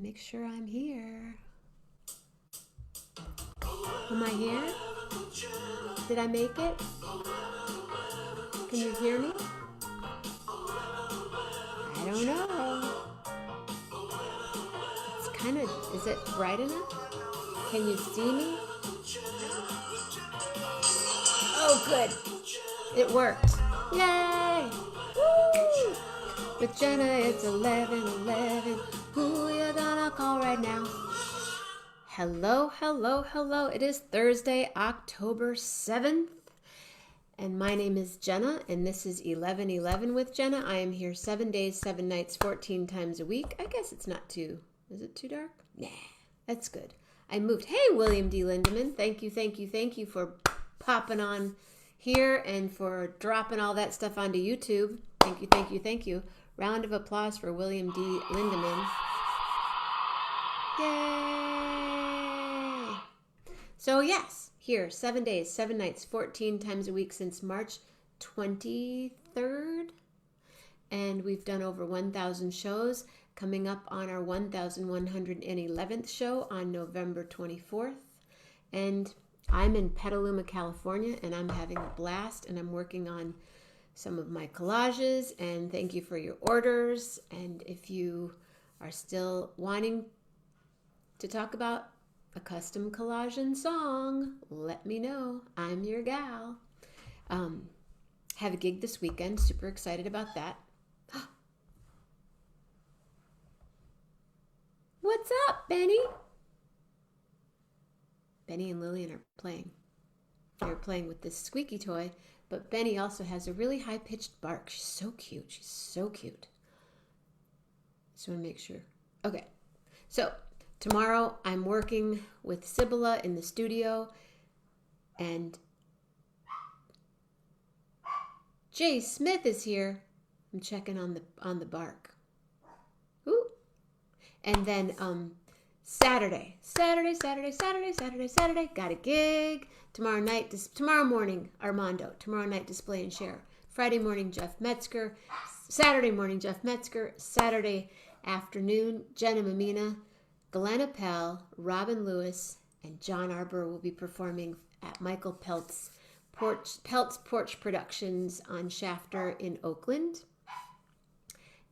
make sure I'm here. Am I here? Did I make it? Can you hear me? I don't know. It's kind of, is it bright enough? Can you see me? Oh, good. It worked. Yay! Woo! With Jenna, it's 11:11. Who you gonna call right now? Hello, hello, hello. It is Thursday, October 7th. And my name is Jenna, and this is 11:11 with Jenna. I am here 7 days, 7 nights, 14 times a week. I guess it's not too, is it too dark? Nah, that's good. I moved. Hey, William D. Lindemann. Thank you for popping on here and for dropping all that stuff onto YouTube. Thank you. Round of applause for William D. Lindemann. Yay! So yes, here, 7 days, 7 nights, 14 times a week since March 23rd. And we've done over 1,000 shows, coming up on our 1,111th show on November 24th. And I'm in Petaluma, California, and I'm having a blast, and I'm working on some of my collages, and thank you for your orders. And if you are still wanting to talk about a custom collage and song, let me know. I'm your gal. Have a gig this weekend. Super excited about that. What's up, Benny? Benny and Lillian are playing. They're playing with this squeaky toy, but Benny also has a really high-pitched bark. She's so cute. Just want to make sure. Okay, so tomorrow I'm working with Sibylla in the studio, and Jay Smith is here. I'm checking on the bark. Ooh. And then Saturday, got a gig. Tomorrow morning, Armando. Tomorrow night, Display and Share. Friday morning, Jeff Metzger. Saturday morning, Jeff Metzger. Saturday afternoon, Jenna Mammina, Glenna Pell, Robin Lewis, and John Arbor will be performing at Michael Pelt's Porch Productions on Shafter in Oakland.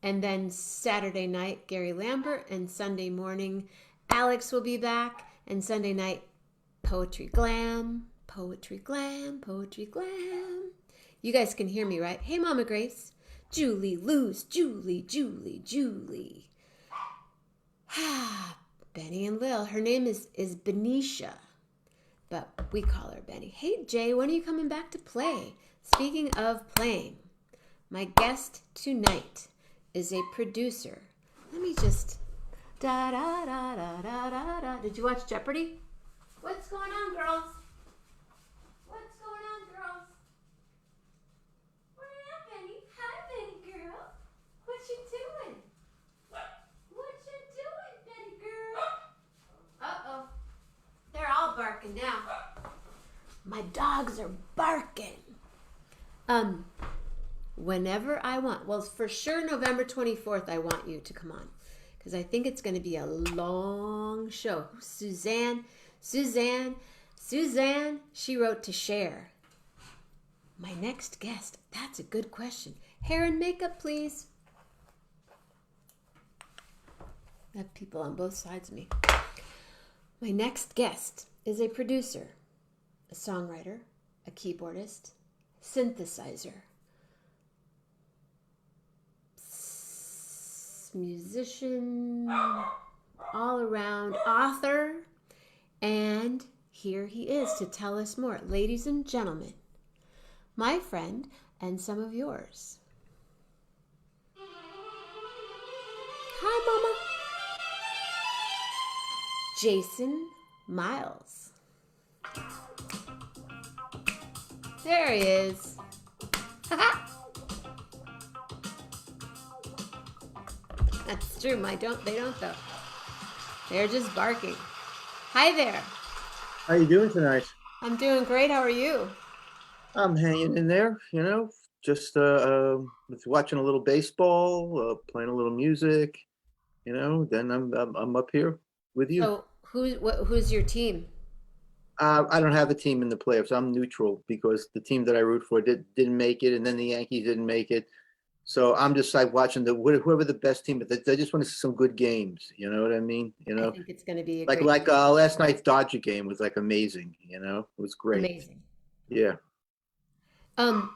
And then Saturday night, Gary Lambert, and Sunday morning, Alex will be back, and Sunday night, Poetry Glam. You guys can hear me, right? Hey, Mama Grace. Julie. Benny and Lil. Her name is Benicia, but we call her Benny. Hey, Jay, when are you coming back to play? Speaking of playing, my guest tonight is a producer. Let me just... Did you watch Jeopardy? What's going on, girls? Where you at, Benny? Hi, Benny girl. What you doing? Benny girl? Uh-oh. They're all barking now. My dogs are barking. Whenever I want. Well, for sure November 24th, I want you to come on, because I think it's going to be a long show. Suzanne, she wrote to share. My next guest, that's a good question. Hair and makeup, please. I have people on both sides of me. My next guest is a producer, a songwriter, a keyboardist, synthesizer, musician, all around author, and here he is to tell us more. Ladies and gentlemen, my friend and some of yours. Hi, Mama. Jason Miles. There he is. That's true. They don't though. They're just barking. Hi there. How you doing tonight? I'm doing great. How are you? I'm hanging in there, just watching a little baseball, playing a little music. then I'm up here with you. So who's your team? I don't have a team in the playoffs. I'm neutral because the team that I root for didn't make it, and then the Yankees didn't make it. So I'm just like watching whoever the best team. But I just want to see some good games. You know what I mean? I think it's going to be a Like great, like last night's Dodger game was like amazing. It was great. amazing. Yeah. Um,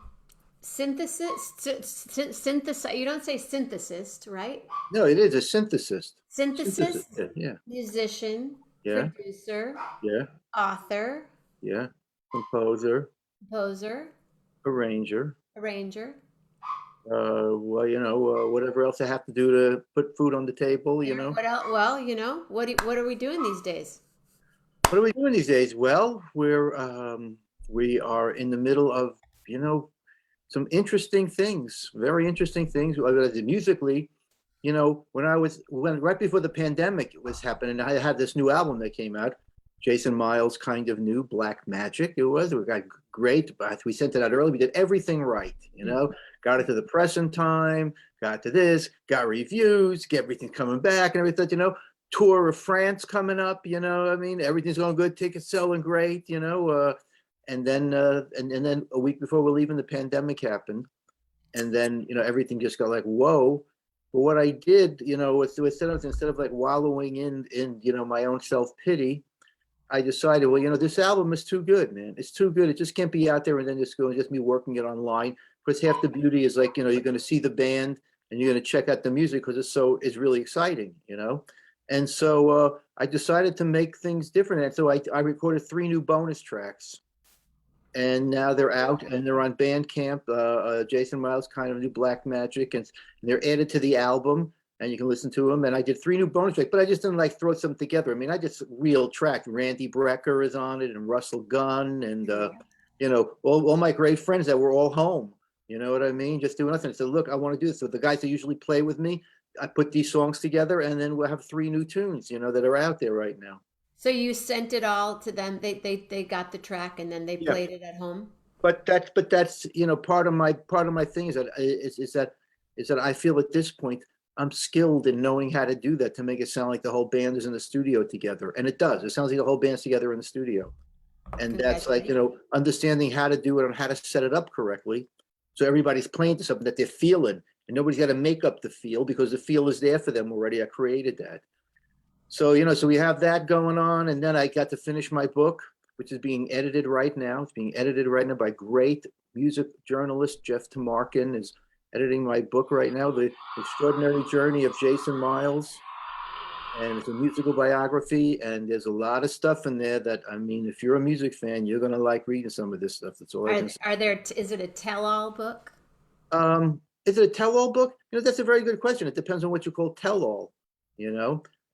synthesis. You don't say synthesis, right? No, it is a synthesis. Synthesis. Synthesis, Yeah. Yeah. musician, Yeah. producer, Yeah. author, Yeah. Composer, composer, arranger. arranger. Well, whatever else I have to do to put food on the table. What else? Well, what are we doing these days? What are we doing these days? Well, we are in the middle of you know some interesting things, very interesting things. Musically, when right before the pandemic was happening, I had this new album that came out. Jason Miles kind of new Black Magic. We got great, but we sent it out early. We did everything right, got it to the press in time, got to this, got reviews, get everything coming back and everything. Tour of France coming up, I mean, everything's going good, tickets selling great, and then a week before we're leaving, the pandemic happened, and then everything just got like whoa. But what I did, was instead of like wallowing in my own self pity, I decided, well, this album is too good, man. It's too good. It just can't be out there and then just me working it online. Because half the beauty is like, you're going to see the band and you're going to check out the music because it's really exciting. And so I decided to make things different. And so I recorded 3 new bonus tracks. And now they're out and they're on Bandcamp. Jason Miles kind of new Black Magic, and they're added to the album, and you can listen to them. And I did 3 new bonus tracks, but I just didn't like throw some together. I mean, I just real track. Randy Brecker is on it, and Russell Gunn, and all my great friends that were all home. You know what I mean? Just doing nothing. So look, I want to do this. So the guys that usually play with me, I put these songs together, and then we'll have 3 new tunes, that are out there right now. So you sent it all to them. They got the track and then they Yeah. played it at home. But that's part of my thing is that I feel at this point I'm skilled in knowing how to do that to make it sound like the whole band is in the studio together, and it does. It sounds like the whole band's together in the studio, and that's like understanding how to do it and how to set it up correctly, so everybody's playing to something that they're feeling, and nobody's got to make up the feel because the feel is there for them already. I created that. So we have that going on, and then I got to finish my book, which is being edited right now. It's being edited right now by great music journalist Jeff Tamarkin is editing my book right now, The Extraordinary Journey of Jason Miles. And it's a musical biography, and there's a lot of stuff in there that, I mean, if you're a music fan, you're going to like reading some of this stuff. That's all I can say. Is it a tell-all book? Is it a tell-all book? That's a very good question. It depends on what you call tell-all,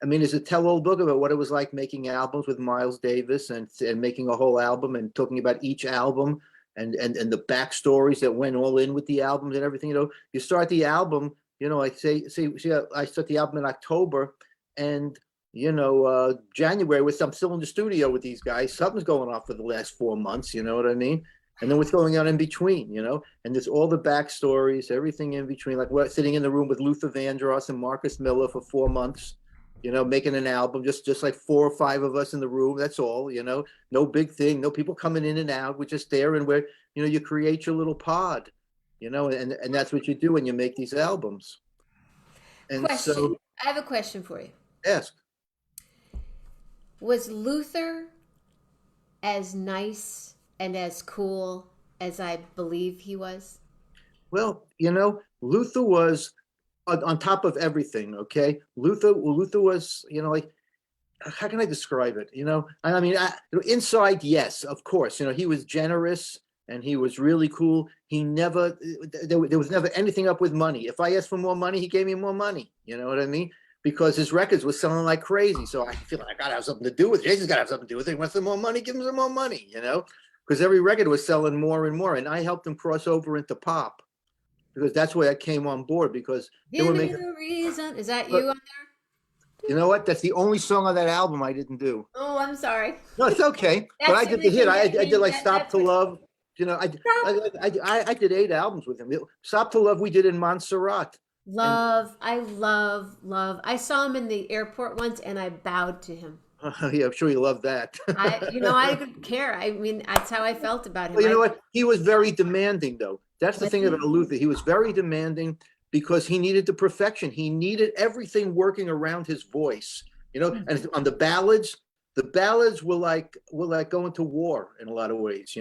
I mean, it's a tell-all book about what it was like making albums with Miles Davis and making a whole album and talking about each album and the backstories that went all in with the albums and everything. You start the album, like I start the album in October, and January I'm still in the studio with these guys. Something's going on for the last 4 months. You know what I mean? And then what's going on in between? And there's all the backstories, everything in between. Like we're sitting in the room with Luther Vandross and Marcus Miller for 4 months. Making an album, just like 4 or 5 of us in the room. That's all, no big thing, no people coming in and out. We're just there, and you create your little pod, and that's what you do when you make these albums. And Question. so, I have a question for you. ask. Was Luther as nice and as cool as I believe he was? Well, Luther was on top of everything. Okay, Luther was, like, how can I describe it? I mean, inside, yes, of course, he was generous and he was really cool. There was never anything up with money. If I asked for more money, he gave me more money. You know what I mean? Because his records were selling like crazy. So I feel like I gotta have something to do with it. Jason's gotta have something to do with it. He wants some more money, give him some more money, because every record was selling more and more. And I helped him cross over into pop, because that's where I came on board, because they were making the reason. Is that you on there? You know what? That's the only song on that album I didn't do. Oh, I'm sorry. No, it's okay. But I did the hit. I did like Stop to Love. I did 8 albums with him. Stop to Love we did in Montserrat. And Love, I love, love. I saw him in the airport once and I bowed to him. yeah, I'm sure you love that. I didn't care. I mean, that's how I felt about him. Well, you know what? He was very demanding, though. That's the Was thing about he? Luther. He was very demanding because he needed the perfection. He needed everything working around his voice. And on the ballads were like going to war in a lot of ways.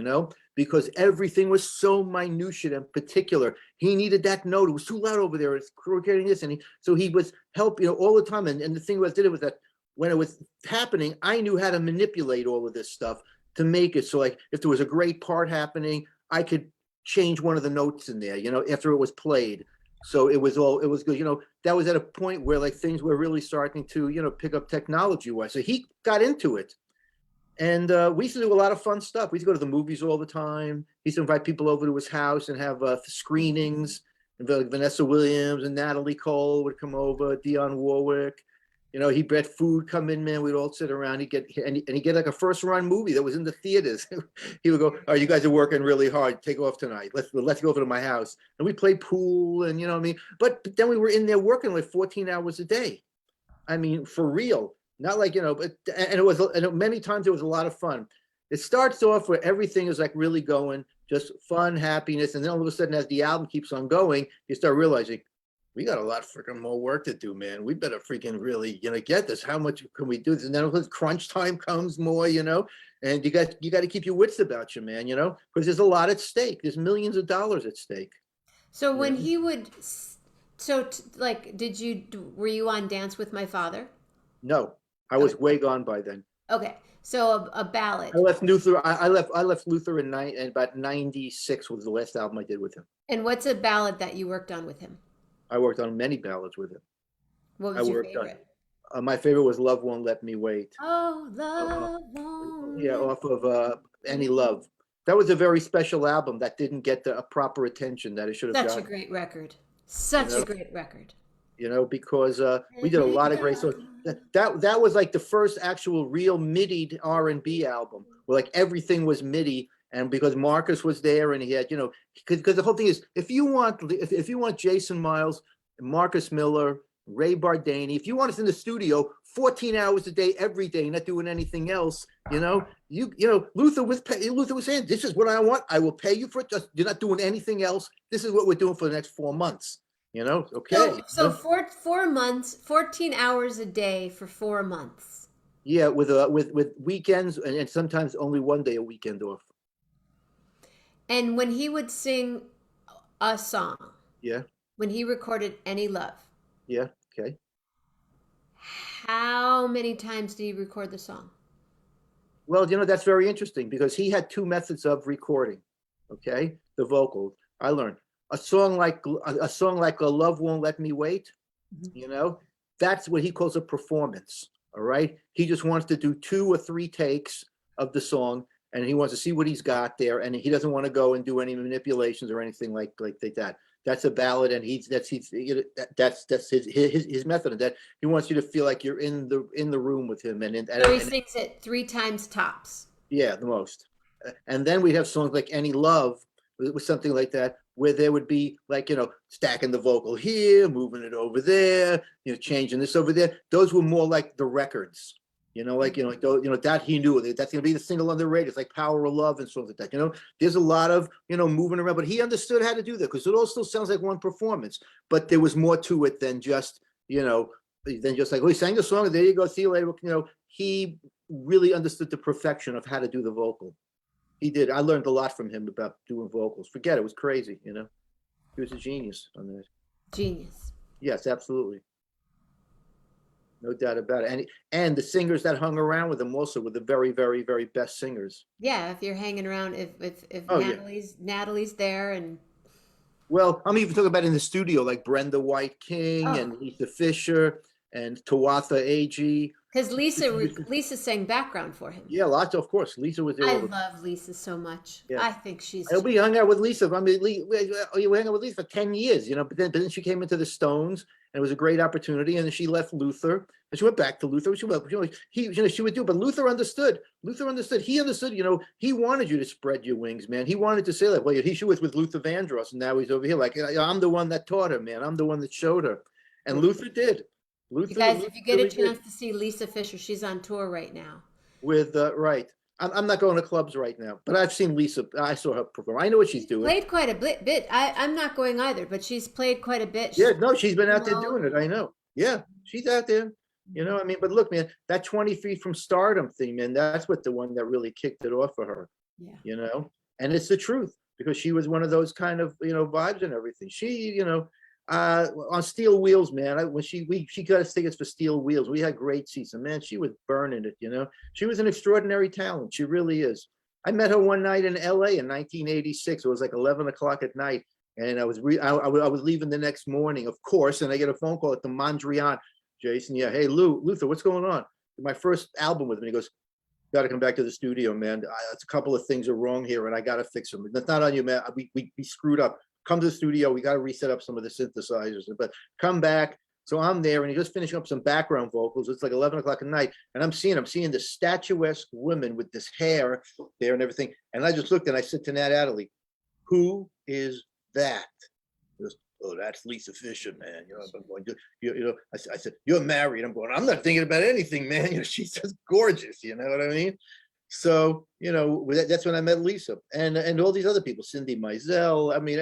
Because everything was so minutiate and particular. He needed that note. It was too loud over there. It's getting this, so he was helping all the time. And the thing was, did it was that when it was happening, I knew how to manipulate all of this stuff to make it so, like, if there was a great part happening, I could change one of the notes in there, after it was played. So it was good. That was at a point where, like, things were really starting to, pick up technology wise. So he got into it. And we used to do a lot of fun stuff. We used to go to the movies all the time. He used to invite people over to his house and have screenings. And Vanessa Williams and Natalie Cole would come over, Dionne Warwick. He bred food come in, man. We'd all sit around. He'd get like a first run movie that was in the theaters. He would go, "Oh, you guys are working really hard. Take off tonight. Let's go over to my house." And we played pool, and what I mean. But then we were in there working like 14 hours a day. I mean, for real. Not like, but and many times it was a lot of fun. It starts off where everything is like really going, just fun, happiness, and then all of a sudden, as the album keeps on going, you start realizing we got a lot of freaking more work to do, man. We better freaking really, get this. How much can we do this? And then when crunch time comes more, and you got to keep your wits about you, man, because there's a lot at stake. There's millions of dollars at stake. So You when know? he would, like, were you on Dance with My Father? No, I Okay. was way gone by then. Okay. So a I ballad. left Luther. I left Luther in about '96 was the last album I did with him. And what's a ballad that you worked on with him? I worked on many ballads with him. What I was your worked on. favorite? My favorite was "Love Won't Let Me Wait." Oh, Uh, love won't yeah, let off of me. Any Love. That was a very special album that didn't get the proper attention that it should have Such a gotten. great record. You Such a know, great record. because we did a lot of great songs. That was like the first actual real MIDI R&B album where like everything was MIDI, and because Marcus was there and he had, because the whole thing is, if you want Jason Miles, Marcus Miller, Ray Bardaney, if you want us in the studio 14 hours a day every day, not doing anything else, Luther was saying, "This is what I want. I will pay you for it. Just you're not doing anything else. This is what we're doing for the next 4 months." Okay. So 4 months, 14 hours a day for 4 months. Yeah, with weekends and sometimes only one day a weekend off. And when he would sing a song, Yeah, when he recorded Any Love, yeah, okay. how many times did he record the song? Well, that's very interesting because he had two methods of recording. Okay, the vocals. I learned a song like "A Love Won't Let Me Wait." Mhm. You know, that's what he calls a performance. All right, he just wants to do 2 or 3 takes of the song, and he wants to see what he's got there, and he doesn't want to go and do any manipulations or anything like that. That's a ballad, and that's his method of that. He wants you to feel like you're in the room with him, and So he and sings it 3 times tops. yeah, the most. And then we'd have songs like "Any Love" with something like that, where there would be like, stacking the vocal here, moving it over there, changing this over there. Those were more like the records, like those, that he knew that's going to be the single on the radio. It's like "Power of Love" and songs like that. There's a lot of, moving around, but he understood how to do that because it all still sounds like one performance, but there was more to it than just, like, oh, he sang the song and there you go, see you later. He really understood the perfection of how to do the vocal. He did. I learned a lot from him about doing vocals. Forget it, it was crazy. He was a genius on that. Genius. Yes, absolutely, no doubt about it. And the singers that hung around with him also were the very, very, very best singers. Yeah, if you're hanging around, if Oh yeah. Natalie's there, and Well, I'm even talking about in the studio, like Brenda White King oh, and Lisa Fisher and Tawatha Ag. because Lisa sang background for him. Yeah, lots. Of course, Lisa was there I all the. love Lisa so much. Yeah. I think she's And we hung out with Lisa. I mean, we hung out with Lisa for 10 years, but then she came into the Stones, and it was a great opportunity. And then she left Luther, and she went back to Luther. She would do, but Luther understood. Luther understood. He understood. He wanted you to spread your wings, man. He wanted to say that. Well, she was with Luther Vandross, and now he's over here. Like, I'm the one that taught her, man. I'm the one that showed her, and Luther did. You Luther, guys, Luther if you get a really did. chance to see Lisa Fisher, she's on tour right now. With right. I'm not going to clubs right now, but I've seen Lisa. I saw her perform. I know what she's doing. Played quite a bit. I'm not going either, but she's played quite a bit. Yeah, She's, no, she's been you out there know, doing it. I know. Yeah, she's out there. I mean, but look, man, that 20 feet from stardom thing, man, that's what the one that really kicked it off for her. yeah. And it's the truth because she was one of those kind of, vibes and everything. On Steel Wheels, man, when she got us tickets for Steel Wheels, we had great seats, and man, she was burning it. She was an extraordinary talent. She really is. I met her one night in LA in 1986. It was like 11 o'clock at night. And I was leaving the next morning, of course, and I get a phone call at the Mondrian. Jason, yeah, hey Luther, what's going on? My first album with him. He goes, got to come back to the studio, man. A couple of things are wrong here, and I got to fix them. That's not on you, man. We screwed up. Come to the studio. We got to reset up some of the synthesizers, but come back. So I'm there, and he's just finishing up some background vocals. It's like 11 o'clock at night, and I'm seeing this statuesque woman with this hair there and everything. And I just looked, and I said to Nat Adderley, "Who is that?" He goes, "Oh, that's Lisa Fisher, man." I'm going, I said, "You're married." I'm going, "I'm not thinking about anything, man." She's just gorgeous. You know what I mean? So, that's when I met Lisa and all these other people, Cindy Mizell. I mean,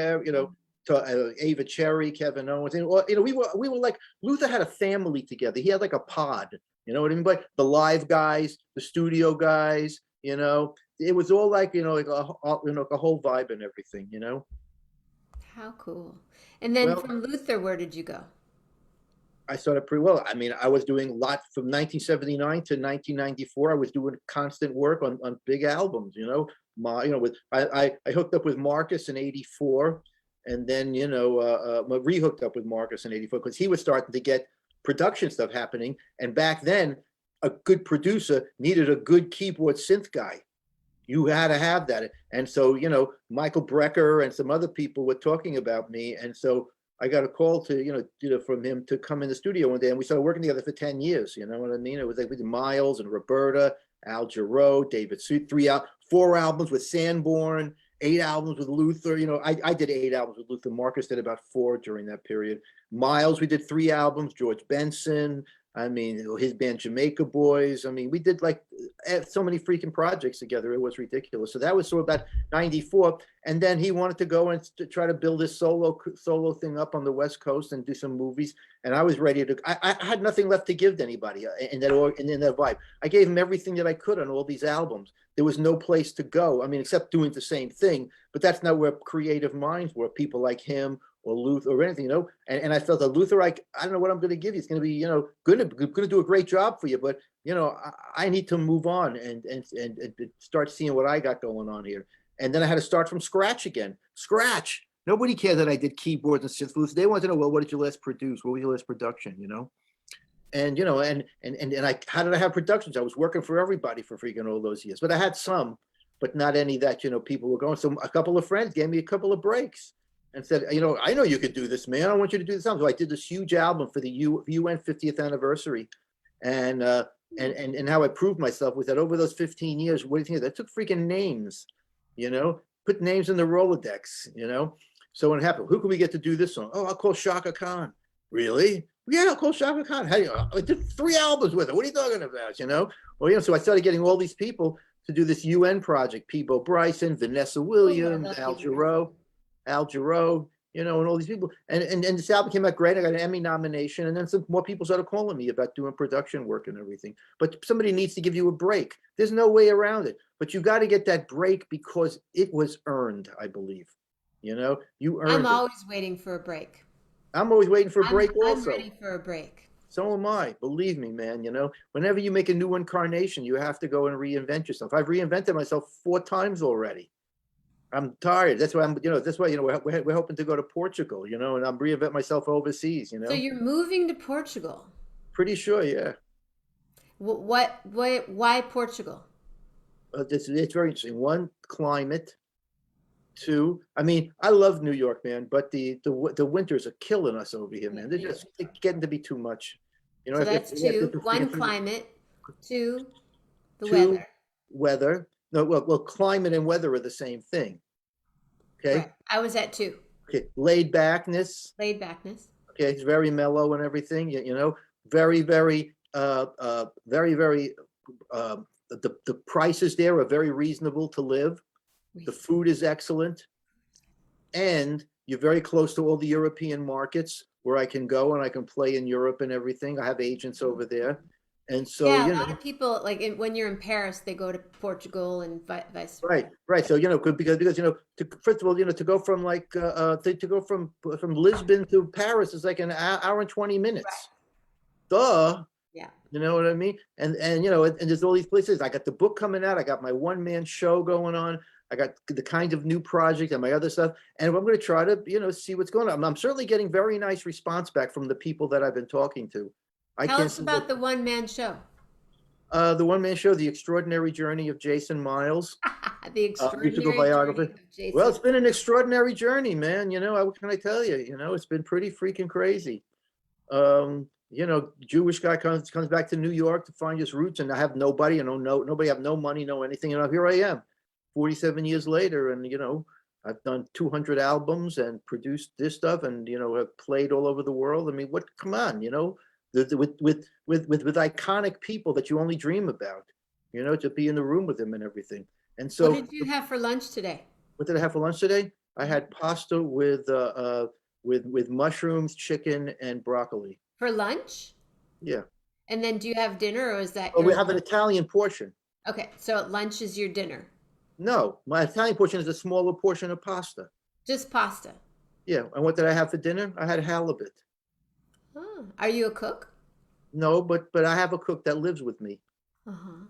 Ava Cherry, Kevin Owens. And, we were like, Luther had a family together. He had like a pod, you know what I mean? Like the live guys, the studio guys, it was all like, like a whole vibe and everything, How cool. And then Well, from Luther, where did you go? I started pretty well. I mean, I was doing lots from 1979 to 1994. I was doing constant work on big albums. I hooked up with Marcus in '84, and then re-hooked up with Marcus in '84 because he was starting to get production stuff happening. And back then, a good producer needed a good keyboard synth guy. You had to have that. And so, Michael Brecker and some other people were talking about me, and so I got a call to, from him to come in the studio one day, and we started working together for 10 years. You know what I mean? It was like with Miles and Roberta, Al Jarreau, David Suit, 4 albums with Sanborn, 8 albums with Luther. I did 8 albums with Luther. Marcus did about 4 during that period. Miles, we did 3 albums. George Benson, I mean, his band Jamaica Boys. I mean, we did like so many freaking projects together. It was ridiculous. So that was sort of about 94. And then he wanted to go and try to build this solo thing up on the West Coast and do some movies. And I was ready to, I had nothing left to give to anybody in that vibe. I gave him everything that I could on all these albums. There was no place to go. I mean, except doing the same thing, but that's not where creative minds were. People like him or Luther or anything, and I felt that Luther, I don't know what I'm going to give you. It's going to be, going to do a great job for you, but I need to move on and start seeing what I got going on here. And then I had to start from scratch again. Scratch. Nobody cared that I did keyboards and synth flutes. They wanted to know, well, what did you last produce? What was your last production? And how did I have productions? I was working for everybody for freaking all those years, but I had some, but not any that people were going. So a couple of friends gave me a couple of breaks and said, I know you could do this, man. I want you to do this album. So I did this huge album for the UN 50th anniversary. And how I proved myself was that over those 15 years, what do you think? That took freaking names, put names in the Rolodex, So what happened? Who can we get to do this song? Oh, I'll call Shaka Khan. Really? Yeah, I'll call Shaka Khan. I did 3 albums with her. What are you talking about? Well, so I started getting all these people to do this UN project. Peebo Bryson, Vanessa Williams, Al Jarreau, and all these people. And this album came out great. I got an Emmy nomination. And then some more people started calling me about doing production work and everything. But somebody needs to give you a break. There's no way around it. But you got to get that break because it was earned, I believe. You earned it. I'm always waiting for a break. I'm always waiting for a break also. I'm ready for a break. So am I. Believe me, man. Whenever you make a new incarnation, you have to go and reinvent yourself. I've reinvented myself 4 times already. I'm tired. That's why we're hoping to go to Portugal, and I'm reinvent myself overseas, So you're moving to Portugal? Pretty sure, yeah. Why Portugal? It's very interesting. One, climate. Two. I mean, I love New York, man, but the winters are killing us over here, Yeah, man. they are. They're getting to be too much. You know, So that's two. if One, climate. Two, the two weather. weather. No, well, climate and weather are the same thing. Right. Okay. I was at two. Okay. Laid backness. Laid backness. Okay, it's very mellow and everything. You know, very. The prices there are very reasonable to live. The Reason. food is excellent, and you're very close to all the European markets where I can go and I can play in Europe and everything. I have agents over there, and so Yeah, a you lot know, of people like when you're in Paris, they go to Portugal and vice right, right. So you know, because you know, first of all, you know, to go from like to go from Lisbon to Paris is like an hour and 20 minutes. Right. Duh. Yeah. You know what I mean? And you know, and there's all these places. I got the book coming out. I got my one man show going on. I got the kind of new project and my other stuff. And I'm going to try to, you know, see what's going on. I'm certainly getting very nice response back from the people that I've been talking to. I Tell can't us see about the one man show. the one man show, The Extraordinary Journey of Jason Miles, The musical extraordinary biography. journey of Well, Jason. it's been an extraordinary journey, man. You know, what can I tell you? You know, it's been pretty freaking crazy. You know, Jewish guy comes back to New York to find his roots, and I have nobody, you know, nobody, have no money, no anything. You know, here I am, 47 years later, and you know, I've done 200 albums and produced this stuff, and you know, have played all over the world. I mean, what? Come on, you know, with iconic people that you only dream about, you know, to be in the room with them and everything. And What so, did you have for lunch today? what did I have for lunch today? I Mhm. had pasta with mushrooms, chicken, and broccoli. For lunch? Yeah. And then do you have dinner or is that Oh, we your have an Italian portion. Okay, so lunch is your dinner. No, my Italian portion is a smaller portion of pasta. Just pasta. Yeah. And what did I have for dinner? I had halibut. Oh, are you a cook? No, but I have a cook that lives with me. Uh-huh.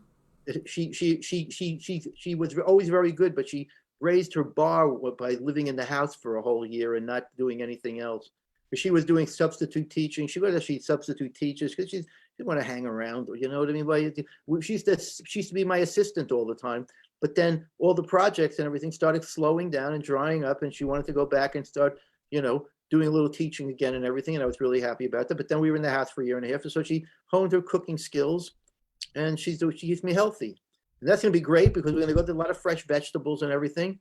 She was always very good, but she raised her bar by living in the house for a whole year and not doing anything else. She was doing substitute teaching. She was actually substitute teachers because she didn't want to hang around. You know what I mean? She used to be my assistant all the time. But then all the projects and everything started slowing down and drying up, and she wanted to go back and start, you know, doing a little teaching again and everything. And I was really happy about that. But then we were in the house for a year and a half, and so she honed her cooking skills, and she keeps me healthy. And that's going to be great because we're going to go to a lot of fresh vegetables and everything.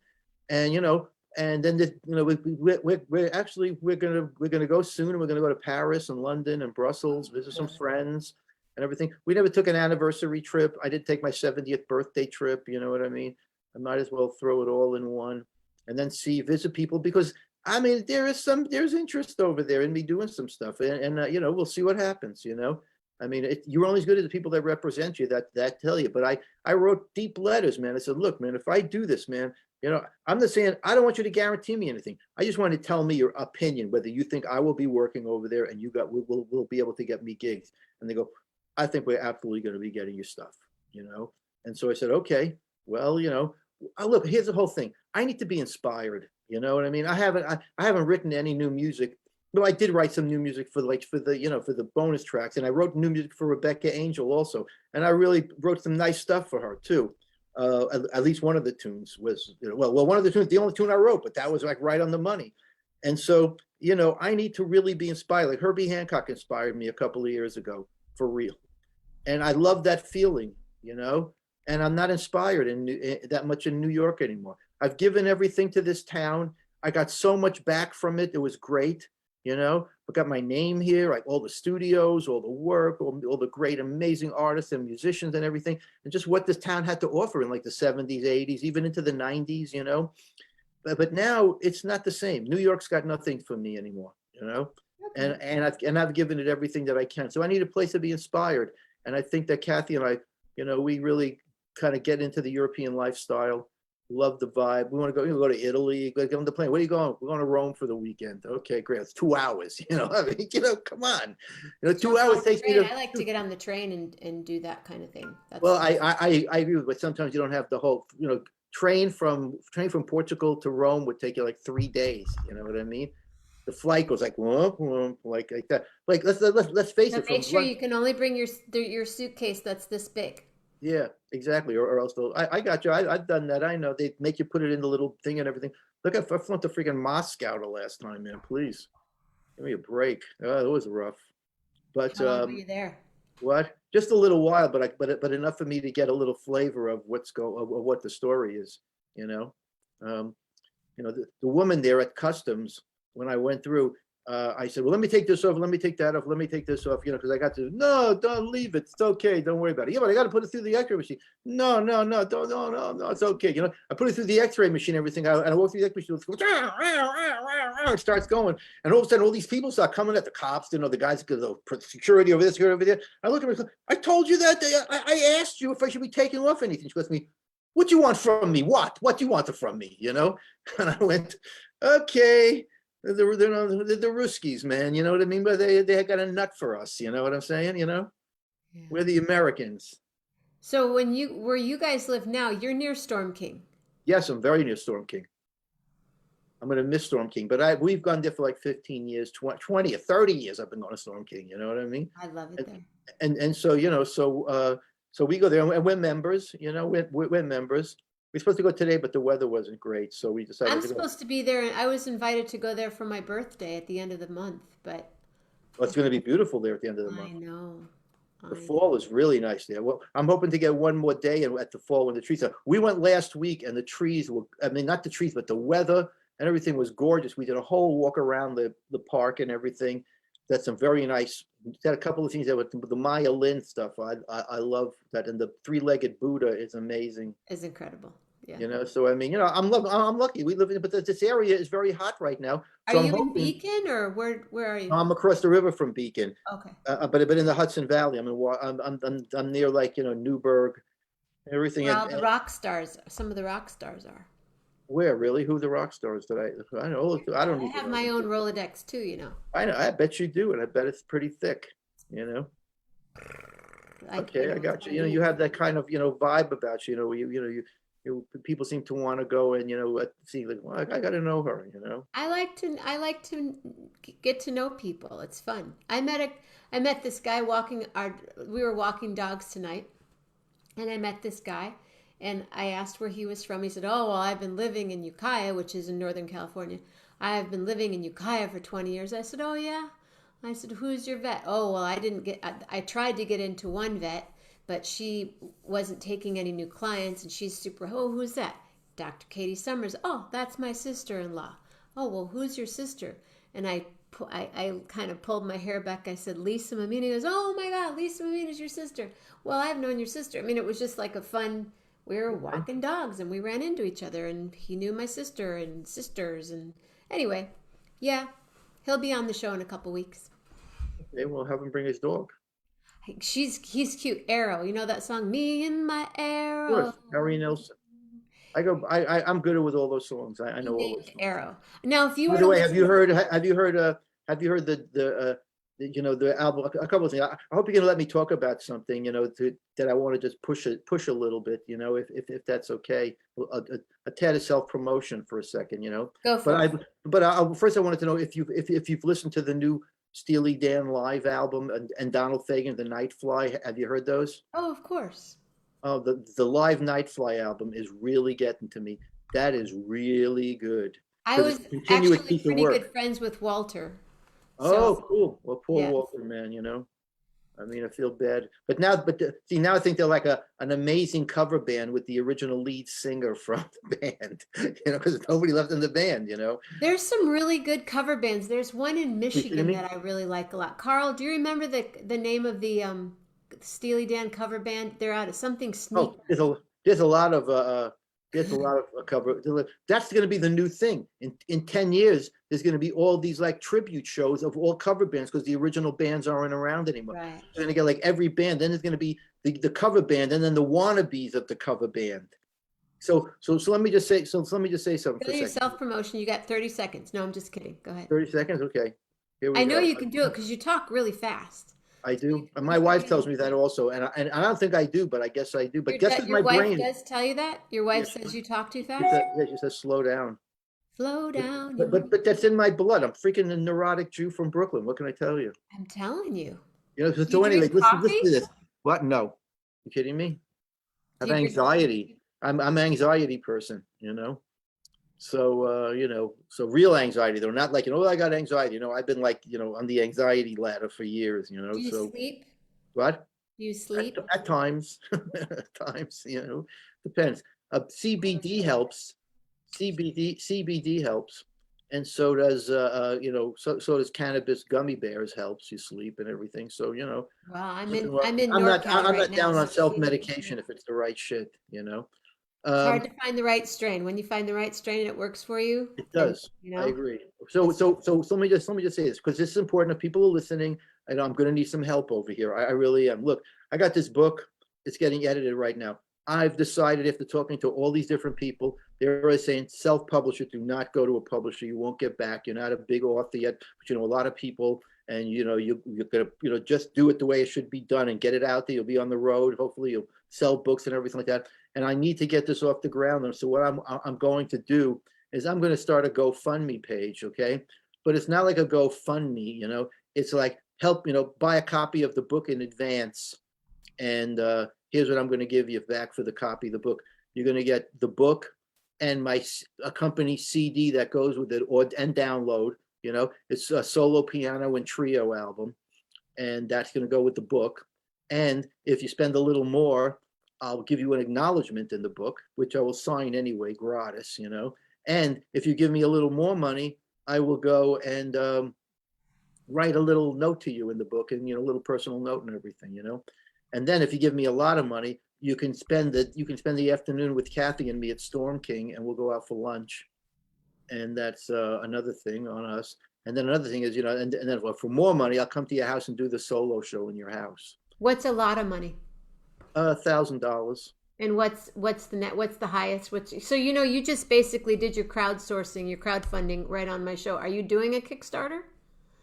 And, you know, and then, you know, we're going to go soon. And we're going to go to Paris and London and Brussels, visit some friends and everything. We never took an anniversary trip. I did take my 70th birthday trip. You know what I mean? I might as well throw it all in one and then visit people because I mean, there's interest over there in me doing some stuff, and you know, we'll see what happens. You know, I mean, you're only as good as the people that represent you that tell you. But I wrote deep letters, man. I said, look, man, if I do this, man, you know, I'm not saying I don't want you to guarantee me anything. I just want to tell me your opinion, whether you think I will be working over there and will be able to get me gigs. And they go, I think we're absolutely going to be getting you stuff, you know. And so I said, okay, well, you know, look, here's the whole thing. I need to be inspired. You know what I mean? I haven't written any new music. Well, I did write some new music for the you know for the bonus tracks, and I wrote new music for Rebecca Angel also, and I really wrote some nice stuff for her too. At least one of the tunes was, you know, well, one of the tunes, the only tune I wrote, but that was like right on the money. And so, you know, I need to really be inspired. Like Herbie Hancock inspired me a couple of years ago for real, and I love that feeling, you know. And I'm not inspired that much in New York anymore. I've given everything to this town. I got so much back from it. It was great, you know. I got my name here, like all the studios, all the work, all the great, amazing artists and musicians and everything, and just what this town had to offer in like the 70s, 80s, even into the 90s, you know. But now it's not the same. New York's got nothing for me anymore, you know. Okay. And I've given it everything that I can. So I need a place to be inspired. And I think that Kathy and I, you know, we really kind of get into the European lifestyle. Love the vibe. We want to go to Italy, go get on the plane. Where are you going? We're going to Rome for the weekend. Okay, great. It's 2 hours. You know, I mean, you know, come on. You know, 2 hours takes me to. I like to get on the train and do that kind of thing. Well, I agree with, but sometimes you don't have the whole, you know, train from Portugal to Rome would take you like 3 days. You know what I mean? The flight goes like whoop, whoop, like that. Like let's face So it. make sure you can only bring your suitcase that's this big. Yeah, exactly. Or else I got you. I've done that. I know they make you put it in the little thing and everything. Look, I flew to freaking Moscow the last time, man. Please give me a break. It was rough, but How long were you there? what? Just a little while, but enough for me to get a little flavor of of what the story is. You know, um, the woman there at customs when I went through. I said, well, let me take this off. Let me take that off. Let me take this off. Because I got to. No, don't leave it. It's okay. Don't worry about it. Yeah, but I got to put it through the X-ray machine. No, no, no, don't, no, no, no. It's okay. I put it through the X-ray machine. Everything. And I walk through the X-ray machine. It starts going, and all of a sudden, all these people start coming at the cops. The guys, the security over there, security over there. I look at her. I told you that. I asked you if I should be taking off anything. She goes to me. What do you want from me? What do you want from me? And I went, okay. The Ruskies, man. You know what I mean? But they got a nut for us. You know what I'm saying? Yeah. We're the Americans. So where you guys live now, you're near Storm King. Yes, I'm very near Storm King. I'm going to miss Storm King, but we've gone there for like 15 years, 20 or 30 years. I've been going to Storm King. You know what I mean? I love it there. And so so we go there and we're members. We're members. We're supposed to go today, but the weather wasn't great, so we decided I'm to go. supposed to be there, and I was invited to go there for my birthday at the end of the month, but Well, it's going to be beautiful there at the end of the I month. know. The fall is really nice there. Well, I'm hoping to get one more day at the fall when the trees are. We went last week and the trees were, I mean, not the trees, but the weather and everything was gorgeous. We did a whole walk around the park and everything. That's some very nice. Had a couple of things there with the Maya Lin stuff. I love that. And the three-legged Buddha is amazing. It's incredible. Yeah. So I mean, I'm lucky. We live in, but this area is very hot right now. Are So I'm you in hoping, Beacon or where are you? I'm across the river from Beacon, Okay. but in the Hudson Valley. I'm near like Newburgh, and everything. Where all the rock stars, some of the rock stars are. Where really? Who are the rock stars that I know? I don't I even have know. my own Rolodex too, I know. I bet you do, and I bet it's pretty thick. Okay, I got you. You have that kind of vibe about you. People seem to want to go and see like, well, I got to know her. I like to get to know people. It's fun. I met this guy we were walking dogs tonight, and I met this guy, and I asked where he was from. He said, "Oh, well, I've been living in Ukiah, which is in Northern California. I have been living in Ukiah for 20 years." I said, "Oh yeah." I said, "Who's your vet?" "Oh, well, I tried to get into one vet, but she wasn't taking any new clients, and she's who's that?" "Dr. Katie Summers." "Oh, that's my sister-in-law." "Oh, well, who's your sister?" And I kind of pulled my hair back. I said, "Lisa Mammina." He goes, "Oh my God, Lisa Mammina is your sister." "Well, I've known your sister." I mean, it was just like a fun, we were walking dogs and we ran into each other, and he knew my sister and sisters. And anyway, yeah, he'll be on the show in a couple weeks. Okay, we'll have him bring his dog. He's cute. Arrow. You know that song, "Me and My Of Arrow"? course, Harry Nilsson. I'm good with all those songs. I He know all named those songs. Arrow. Now, if you By were the to way, listen, have you heard the album? A couple of things. I hope you're gonna let me talk about something. That I want to just push a little bit. If that's okay, a tad of self promotion for a second. go for it. First I wanted to know if you've listened to the new Steely Dan live album and Donald Fagen, The Nightfly. Have you heard those? Oh, of course. Oh, the live Nightfly album is really getting to me. That is really good I because was it's a continuous actually piece of pretty good work. friends with Walter. Oh, So, cool. Well, poor yeah. Walter, man. I mean, I feel bad, but see, now I think they're like an amazing cover band with the original lead singer from the band. Because nobody left in the band. There's some really good cover bands. There's one in You kidding Michigan me? that I really like a lot. Carl, do you remember the name of the Steely Dan cover band? They're out of something Sneak. Oh, there's a lot of cover. That's going to be the new thing. In 10 years, there's going to be all these like tribute shows of all cover bands because the original bands aren't around anymore. Right. You're going to get like every band. Then there's going to be the cover band, and then the wannabes of the cover band. So let me just say something Go for a to your second. self-promotion. You got 30 seconds. No, I'm just kidding. Go ahead. 30 seconds, okay. Here we I know go. you can do it because you talk really fast. I do. And my wife tells me that also, and I don't think I do, but I guess I do. But guess what? Your My wife brain. does tell you that? Your wife Yes. says you talk too She fast? said, yeah, she says slow down. Slow down. But that's in my blood. I'm freaking a neurotic Jew from Brooklyn. What can I tell you? I'm telling you. So anyway, drink listen coffee? to this. What? No. You kidding me? I Do have you drink anxiety. I'm an anxiety person. So, so real anxiety, though, not like, I got anxiety. I've been like, on the anxiety ladder for years, Do you so sleep? what? Do you At, sleep? at times, at times, depends. CBD helps. CBD helps. And so does, so does cannabis gummy bears helps you sleep and everything. So, Well, nothing wrong. I'm in NorCal I'm right not now, down on so self-medication if it's the right shit. it's hard Um, to find the right strain. When you find the right strain and it works for you, It then does. you I know agree. So let me just say this because this is important. If people are listening, and I'm going to need some help over here. I really am. Look, I got this book. It's getting edited right now. I've decided after talking to all these different people, they're saying self-publish it. Do not go to a publisher. You won't get back. You're not a big author yet, but a lot of people, and you're gonna just do it the way it should be done and get it out there. You'll be on the road. Hopefully, you'll sell books and everything like that. And I need to get this off the ground. And so what I'm going to do is I'm going to start a GoFundMe page, okay? But it's not like a GoFundMe. It's like help, buy a copy of the book in advance. And here's what I'm going to give you back for the copy of the book. You're going to get the book and my accompany CD that goes with it, and download. It's a solo piano and trio album, and that's going to go with the book. And if you spend a little more, I'll give you an acknowledgement in the book, which I will sign anyway, gratis. And if you give me a little more money, I will go and write a little note to you in the book, and a little personal note and everything. And then if you give me a lot of money, you can spend the afternoon with Kathy and me at Storm King, and we'll go out for lunch. And that's another thing on us. And then another thing is, and then for more money, I'll come to your house and do the solo show in your house. what's a lot of money? $1,000. And what's the highest? So you just basically did your crowdsourcing, your crowdfunding right on my show. Are you doing a Kickstarter?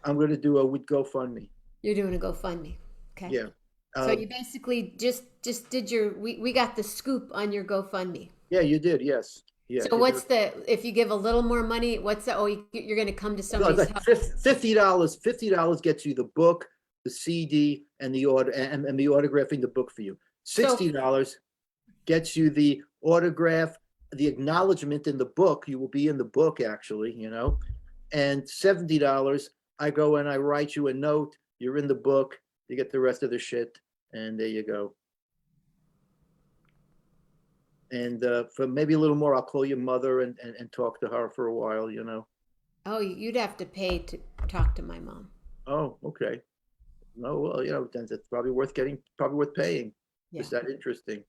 I'm going to do a with GoFundMe. You're doing a GoFundMe. Okay. Yeah. So Uh, you basically just did your we got the scoop on your GoFundMe. yeah, you did. Yes. Yeah. So what's the if you give a little more money, what's the you're going to come to No, it's somebody's like house? $50. $50 gets you the book, the CD, and the order and the autographing the book for you. So $60 gets you the autograph, the acknowledgement in the book. You will be in the book actually. And $70, I go and I write you a note. You're in the book. You get the rest of the shit, and there you go. And for maybe a little more, I'll call your mother and talk to her for a while. oh, you'd have to pay to talk to my mom. Oh, okay. No, well, then it's probably worth paying. Yeah. Is that interesting?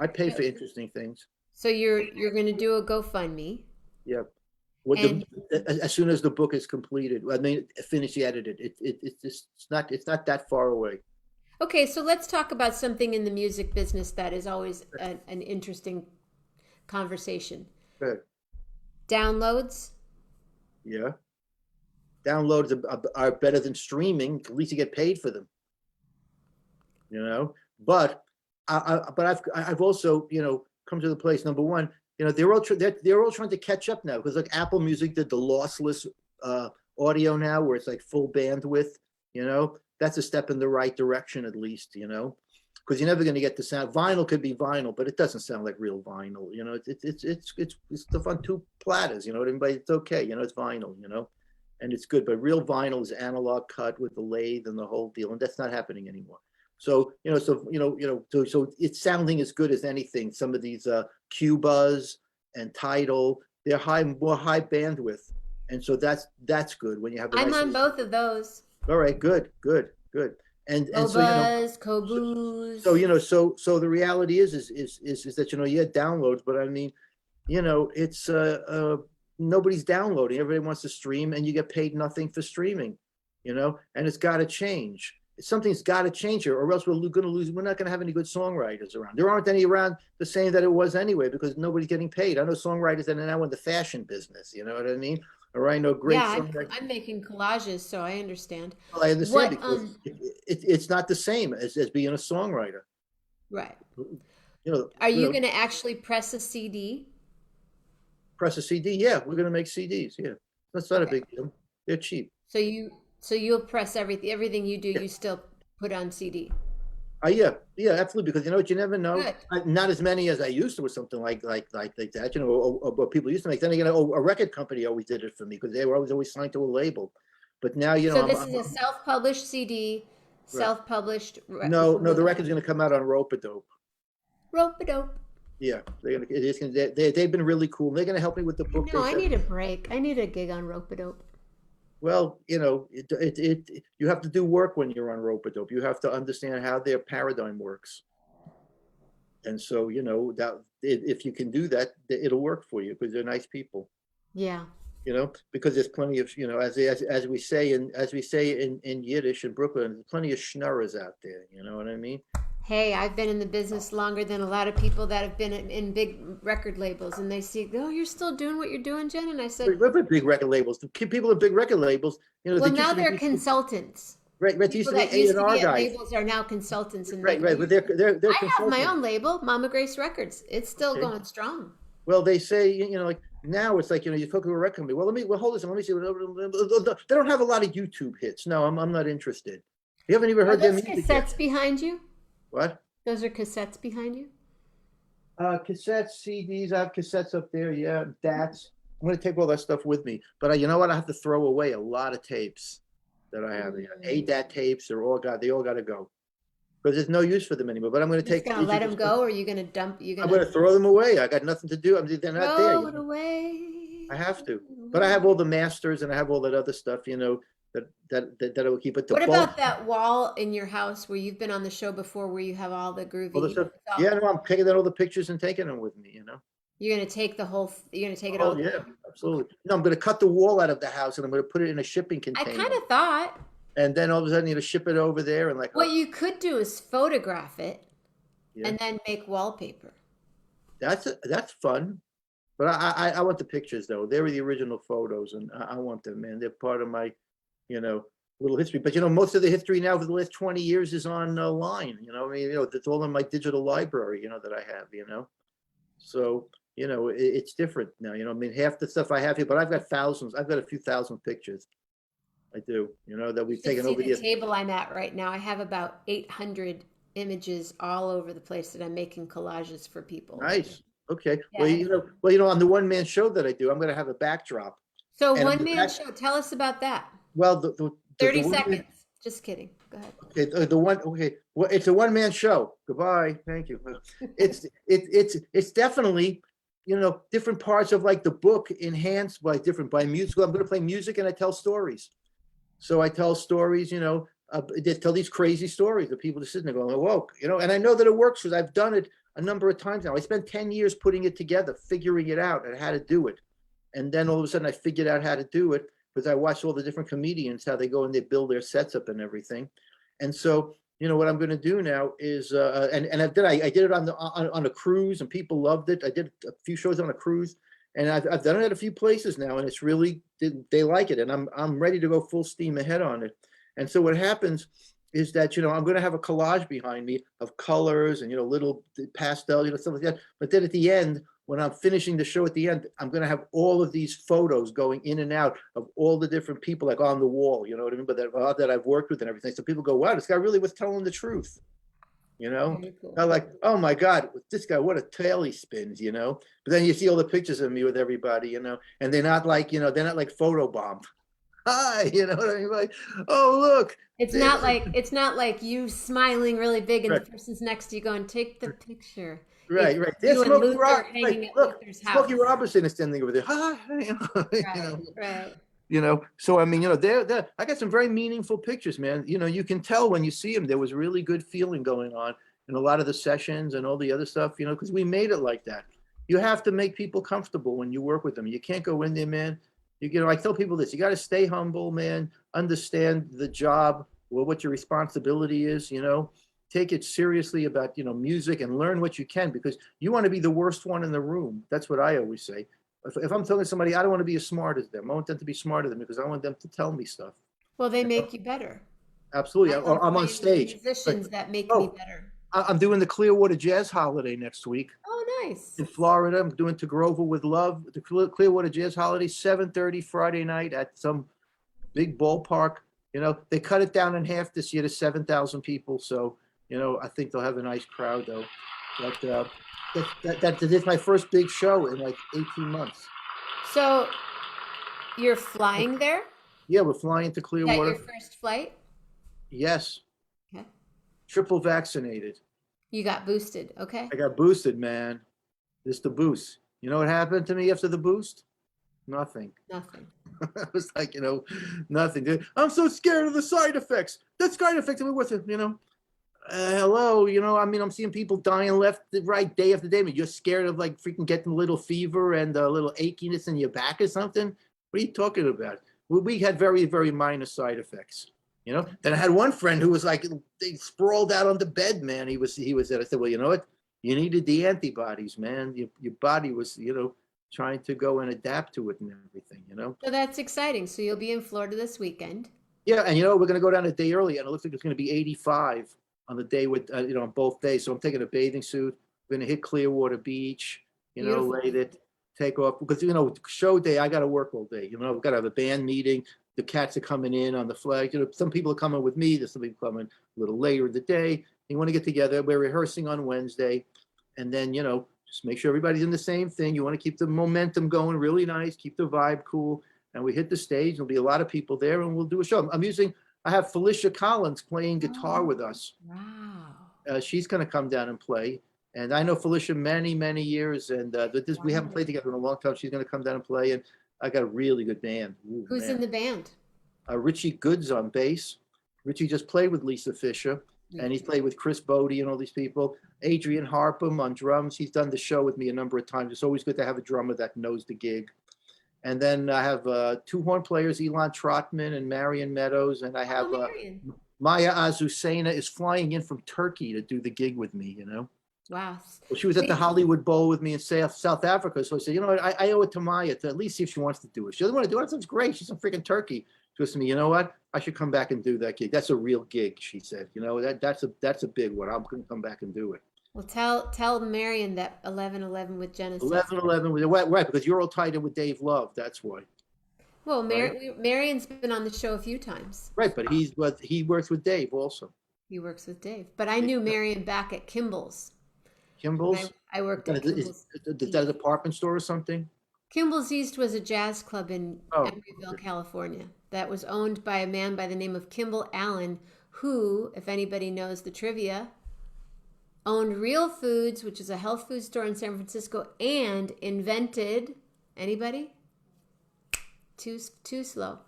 I pay So for interesting things. so you're going to do a GoFundMe Yeah. What and as soon as the book is completed, I mean, finish edited. It's not that far away. okay, so let's talk about something in the music business that is always an interesting conversation. Good. Downloads. Yeah. Downloads are better than streaming. At least you get paid for them. But I've also come to the place. Number one, they're all trying to catch up now because like Apple Music did the lossless audio now, where it's like full bandwidth. That's a step in the right direction at least. Because you're never going to get the sound. Vinyl could be vinyl, but it doesn't sound like real vinyl. It's stuff on two platters. You know what I mean? But it's okay. It's vinyl. And it's good. But real vinyl is analog cut with the lathe and the whole deal, and that's not happening anymore. So it's sounding as good as anything. Some of these Cubas and Tidal, they're more high bandwidth, and so that's good when you have a I'm nice. on both of those. All right, good. And so Cobas, so Cobus. so the reality is that you had downloads, but I mean, it's nobody's downloading. Everybody wants to stream, and you get paid nothing for streaming. And it's got to change. Something's got to change here, or else we're going to lose. We're not going to have any good songwriters around. There aren't any around the same that it was anyway, because nobody's getting paid. I know songwriters that are now in the fashion business. You know what I mean? Or I know great Yeah, songwriters. I'm making collages, so I understand. Well, I understand What because it's not the same as being a songwriter. right. You know, Are you you know, going to actually press a CD? press a CD. Yeah, we're going to make CDs. Yeah, that's not a Okay. big deal. They're cheap. So you'll press everything you do, Yeah. you still put on CD. Yeah, absolutely. Because you know what, you never know. Good. Not as many as I used to, or something like that. You know, or people used to make. Then again, a record company always did it for me because they were always signed to a label. But now, you know, So this is a self-published CD, right. self-published No, the record's going to come out on Rope-a-Dope. rope-a-dope. Yeah, they've been really cool. They're going to help me with the I book. know, They I said, need a break. I need a gig on rope-a-dope. well, you know, you have to do work when you're on Rope-a-Dope. You have to understand how their paradigm works. And so, you know, that if you can do that, it'll work for you because they're nice people. Yeah. You know, because there's plenty of, you know, as we say in Yiddish in Brooklyn, there's plenty of schnorrers out there. You know what I mean? Hey, I've been in the business longer than a lot of people that have been in big record labels, and they see, oh, you're still doing what you're doing, Jen. And I said, But big record labels, the people at big record labels, you know, well, they used now to be they're people, consultants. right? Right, they used People to be that used to A&R be at guys, labels are now consultants and right? make Right, but music. they're I have my consultants. own label, Mama Grace Records. It's still Okay. going strong. Well, they say, you know, like now it's like, you know, you talk to a record company. Well, hold this. Let me see. They don't have a lot of YouTube hits. No, I'm not interested. You haven't even Are heard their those music yet. cassettes behind you? What? Those are cassettes behind you? Cassettes, CDs. I have cassettes up there. Yeah, DATs. I'm going to take all that stuff with me. But you know what? I have to throw away a lot of tapes that I have. ADAT tapes. They all got to go because there's no use for them anymore. But I'm going to Just take. gonna let them go, or are you gonna dump? You I'm gonna going to throw them away. I got nothing to do. They're not there. throw You it know? away? I have to. Throw it But I have away. all the masters and I have all that other stuff. You know that I will keep. But the What bulk, about that wall in your house where you've been on the show before, where you have all the all the groovy? stuff. It's all, Yeah, no, I'm taking out all the pictures and taking them with me. You know. you're gonna take the whole. You're gonna take it all Oh yeah, down. Okay. absolutely. No, I'm going to cut the wall out of the house and I'm going to put it in a shipping I kind container. of thought And then all of a sudden, you know, ship it over there and like, what you could do is photograph it yeah, and then make wallpaper. that's fun. But I want the pictures though. They were the original photos, and I want them, man. They're part of my, you know, little history. But you know, most of the history now for the last 20 years is on line. You know, I mean, you know, it's all in my digital library. You know that I have. You know, so you know, it's different now. You know, I mean, half the stuff I have here, but I've got thousands. I've got a few thousand pictures. I do. You know that You we've should taken see over the the. table I'm at right now. I have about 800 images all over the place that I'm making collages for people. Nice. Okay. Yeah. Well, you know, on the one man show that I do, I'm going to have a backdrop, So and on one the man back, show. Tell us about that. well, the 30 one man, seconds. Just kidding. Go ahead. okay, the one, okay, well, it's a one man show. Goodbye. Thank you. It's definitely, you know, different parts of like the book enhanced by music. I'm going to play music and I tell stories. So I tell stories, you know, they tell these crazy stories that people just sitting there going, whoa, you know, and I know that it works because I've done it a number of times now. I spent 10 years putting it together, figuring it out and how to do it. And then all of a sudden I figured out how to do it because I watched all the different comedians, how they go and they build their sets up and everything. And so, you know, what I'm going to do now is, and I did it on a cruise and people loved it. I did a few shows on a cruise. And I've done it at a few places now, and it's really they like it, and I'm ready to go full steam ahead on it. And so what happens is that, you know, I'm going to have a collage behind me of colors and, you know, little pastel, you know, stuff like that. But then at the end, when I'm finishing the show at the end, I'm going to have all of these photos going in and out of all the different people like on the wall, you know what I mean? But that I've worked with and everything. So people go, wow, this guy really was telling the truth. You know, Very cool. not like, oh my God, this guy, what a tail he spins, you know. But then you see all the pictures of me with everybody, you know, and they're not like, you know, they're not like photobombed. Hi, you know what I mean? Like, oh look, It's not like you smiling really big and right, the person's next to you going, take the picture. right, It's right. There's you and Smokey Luther Rob. hanging Like, at look, Luther's house. Smokey Robinson is standing over there. Hi, you know, you Right, know. right. You know, so I mean, you know, I got some very meaningful pictures, man. You know, you can tell when you see them, there was really good feeling going on in a lot of the sessions and all the other stuff, you know, because we made it like that. You have to make people comfortable when you work with them. You can't go in there, man. You know, I tell people this, you got to stay humble, man, understand the job, well, what your responsibility is, you know, take it seriously about, you know, music and learn what you can because you want to be the worst one in the room. That's what I always say. If I'm telling somebody, I don't want to be as smart as them. I want them to be smarter than me because I want them to tell me stuff. Well, they You know? make you better. Absolutely. I love I'm on playing with stage. Like, musicians that make me oh, better. I'm doing the Clearwater Jazz Holiday next week Oh, nice. in Florida. I'm doing Togrova with Love, the Clearwater Jazz Holiday, 7:30 Friday night at some big ballpark. You know, they cut it down in half this year to 7,000 people. So, I think they'll have a nice crowd though. But that's my first big show in like 18 months. So you're flying there? Yeah, we're flying to Is that your Clearwater. first flight? Yes, Okay. triple vaccinated. You got boosted. Okay. I got boosted, man. This the boost. You know what happened to me after the boost? Nothing. Nothing. I was like, nothing, dude. I'm so scared of the side effects. That side effects, I mean, what's it, hello, I mean, I'm seeing people dying left, right, day after day. I mean, you're scared of like freaking getting a little fever and a little achiness in your back or something. What are you talking about? We had very, very minor side effects. Then I had one friend who was like, they sprawled out on the bed, man. He was there. I said, well, you know what? You needed the antibodies, man. Your body was, trying to go and adapt to it and everything. So that's exciting. So you'll be in Florida this weekend. Yeah, and we're going to go down a day early, and it looks like it's going to be 85 on the day with on both days. So I'm taking a bathing suit. We're going to hit Clearwater Beach. Beautiful. Late it, take off because show day. I got to work all day. We've got to have a band meeting. The cats are coming in on the flag. Some people are coming with me. There's some people coming a little later in the day. You want to get together. We're rehearsing on Wednesday, and then just make sure everybody's in the same thing. You want to keep the momentum going, really nice. Keep the vibe cool. And we hit the stage. There'll be a lot of people there, and we'll do a show. I have Felicia Collins playing guitar with us. Wow. She's going to come down and play. And I know Felicia many, many years, and we haven't played together in a long time. She's going to come down and play, and I got a really good band. Ooh, Who's man. in the band? Richie Goods on bass. Richie just played with Lisa Fisher, and he's played with Chris Bodie and all these people. Adrian Harpham on drums. He's done the show with me a number of times. It's always good to have a drummer that knows the gig. And then I have two horn players, Elon Trotman and Marion Meadows. And I have Maya Azucena is flying in from Turkey to do the gig with me, Wow. Well, she was at the Hollywood Bowl with me in South Africa. So I said, I owe it to Maya to at least see if she wants to do it. She doesn't want to do it. That's great. She's in freaking Turkey. She goes to me, you know what? I should come back and do that gig. That's a real gig, she said. That's a big one. I'm going to come back and do it. Well, tell Marion that 11:11 with Jenna. 11:11, right? Because you're all tied in with Dave Love. That's why. Well, Marion's been on the show a few times. Right, but he works with Dave also. He works with Dave, but I knew Marion back at Kimball's. Kimball's. I worked at Kimball's. Is that a department store or something? Kimball's East was a jazz club in Emeryville, California, that was owned by a man by the name of Kimball Allen, who, if anybody knows the trivia, owned Real Foods, which is a health food store in San Francisco, and invented, anybody? Too slow.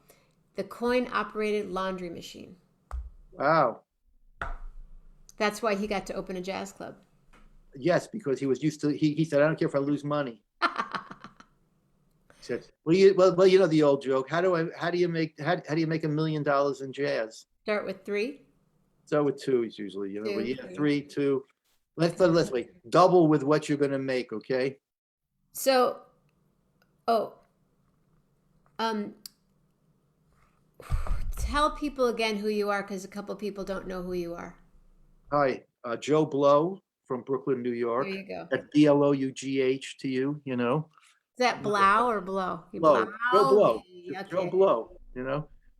The coin-operated laundry machine. Wow. That's why he got to open a jazz club. Yes, because he was used to. He said, "I don't care if I lose money." He said, "Well, you know the old joke. How do you make $1 million in jazz? Start with 3. Start with 2 is usually, Two, but yeah, three. 3, 2. Let's wait. Double with what you're gonna make, okay? So, tell people again who you are, because a couple people don't know who you are. Hi, Joe Blow from Brooklyn, New York. There you go. That's Blough to you, Is that Blau or Blow? Blow. Joe Blow. Okay. Joe Blow,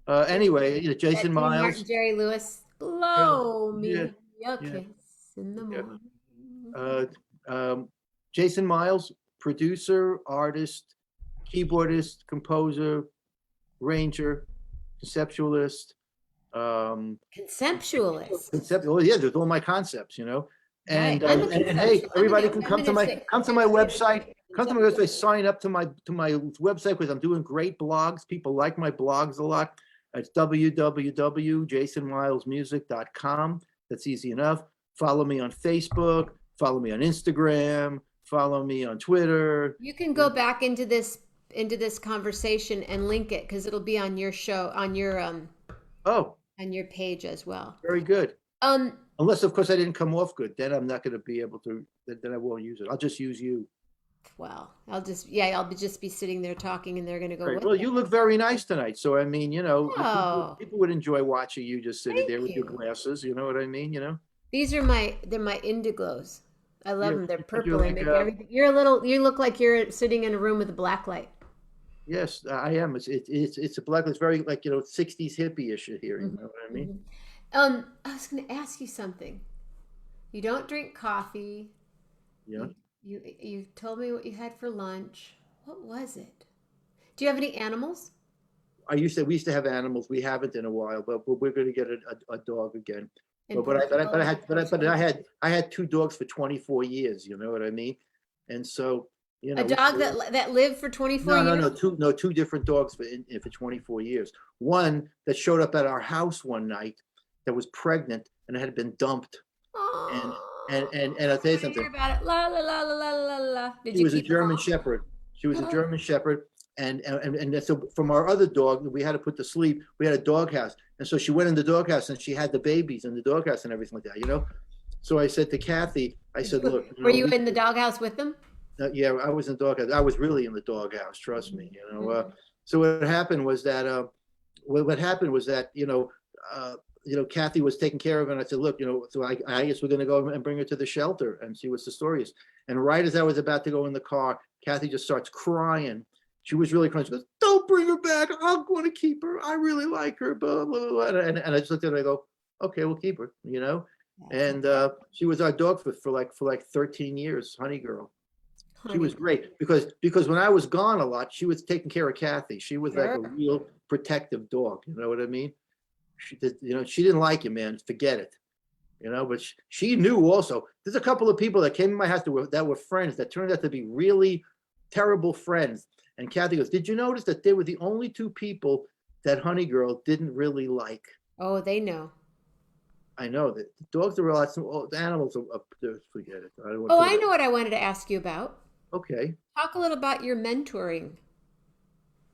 Anyway, Jason Miles. Martin, Jerry Lewis. Blow me Yeah, a kiss in the morning. Jason Miles, producer, artist, keyboardist, composer, arranger, conceptualist. Conceptualist. Oh yeah, there's all my concepts, And, Right. I'm a and hey, everybody can come to my conceptualist. website. Come to my website. Sign up to my website because I'm doing great blogs. People like my blogs a lot. It's www.jasonmilesmusic.com. That's easy enough. Follow me on Facebook. Follow me on Instagram. Follow me on Twitter. You can go back into this conversation and link it, because it'll be on your show, on your page as well. Very good. Unless, of course, I didn't come off good. Then I'm not going to be able to. Then I won't use it. I'll just use you. Well, I'll just be sitting there talking, and they're going to go. Right. With Well, it. you look very nice tonight. So I mean, Oh. people would enjoy watching you just sitting Thank there with your you. glasses. You know what I mean? They're my indiglows. I love them. They're purple. you're They like, make everything. You look like you're sitting in a room with a black light. Yes, I am. It's a black. It's very 60s hippie-ish here. You know what I mean? I was going to ask you something. You don't drink coffee. Yeah. You told me what you had for lunch. What was it? Do you have any animals? We used to have animals. We haven't in a while, but we're going to get a dog again. In Portugal or Portugal? I had two dogs for 24 years. You know what I mean? And so, A dog that lived for 24 years? two different dogs for 24 years. One that showed up at our house one night that was pregnant and had been dumped. And Oh, and I'll tell you I hear something. about it. La la la la la la la. Did She you was a keep her German long? Shepherd. She was a German Shepherd, and so from our other dog that we had to put to sleep, we had a doghouse, and so she went in the doghouse and she had the babies in the doghouse and everything like that, you know. So I said to Kathy, I said, look, Were you in the doghouse with them? yeah, I was in the doghouse. I was really in the doghouse. Trust me, you know. Mhm. So what happened was that what happened was that Kathy was taking care of it. And I said, look, so I guess we're going to go and bring her to the shelter and see what the story is. And right as I was about to go in the car, Kathy just starts crying. She was really crying. She goes, don't bring her back. I'm going to keep her. I really like her. Blah, blah, blah. And I just looked at her and I go, okay, we'll keep her, you know? And she was our dog for like 13 years, Honey Girl. She was Honey. great because when I was gone a lot, she was taking care of Kathy. She was like a Sure. real protective dog. You know what I mean? She did, she didn't like you, man. Forget it. But she knew also. There's a couple of people that came in my house that were friends that turned out to be really terrible friends. And Kathy goes, did you notice that they were the only two people that Honey Girl didn't really like? Oh, they know. I know that the dogs are a lot. The animals forget it. I don't want to Oh, put I it know up. what I wanted to ask you about. Okay. Talk a little about your mentoring.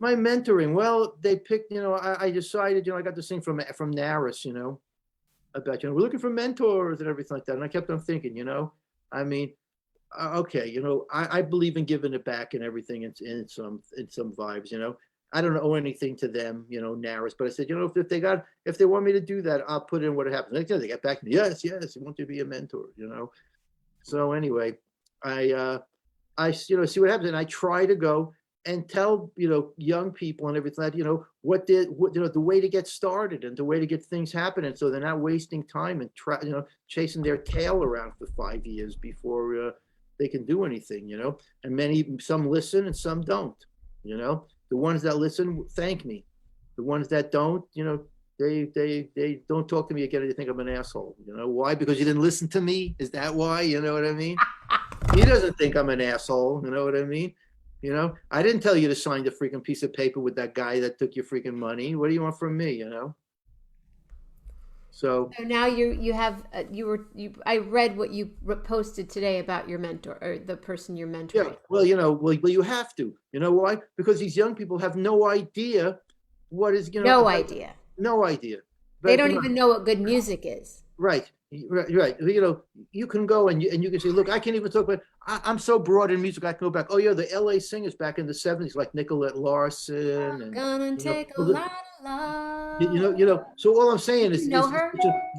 My mentoring. Well, they picked. I decided. I got this thing from Naris. About we're looking for mentors and everything like that. And I kept on thinking. I mean, okay. I believe in giving it back and everything in some vibes. I don't owe anything to them. Naris. But I said, if they want me to do that, I'll put in what happens. Next thing they get back to me. Yes, yes. I want you to be a mentor. So anyway, I see what happens, and I try to go and tell young people and everything that what the way to get started and the way to get things happening, so they're not wasting time and chasing their tail around for 5 years before they can do anything. And some listen and some don't. The ones that listen thank me. The ones that don't, they don't talk to me again. They think I'm an asshole. Why? Because you didn't listen to me. Is that why? You know what I mean? He doesn't think I'm an asshole. You know what I mean? I didn't tell you to sign the freaking piece of paper with that guy that took your freaking money. What do you want from me? So So now you have I read what you posted today about your mentor or the person you're yeah, mentoring. well, you have to. You know why? Because these young people have no idea what is, No idea. no idea. They But don't even know what good music is. right, right. You can go and you can say, look, I can't even talk about. I'm so broad in music. I can go back. Oh yeah, the L.A. singers back in the '70s, like Nicolette Larson, and Gonna take a lot of love. So all I'm saying Did you know is her?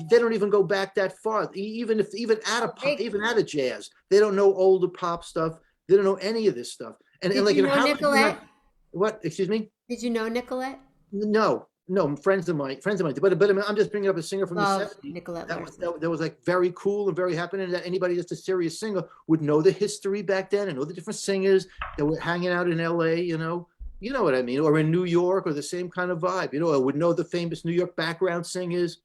they don't even go back that far. Even out of pop, They, even out of jazz, they don't know older pop stuff. They don't know any of this stuff. And did like, you know how could you not? Nicolette? What? Excuse me? Did you know Nicolette? No, no, friends of mine. But I'm just bringing up a singer from the Love '70s Nicolette that was Larson. that was like very cool and very happening. That anybody that's a serious singer would know the history back then and know the different singers that were hanging out in L.A. You know what I mean, or in New York, or the same kind of vibe. I would know the famous New York background singers.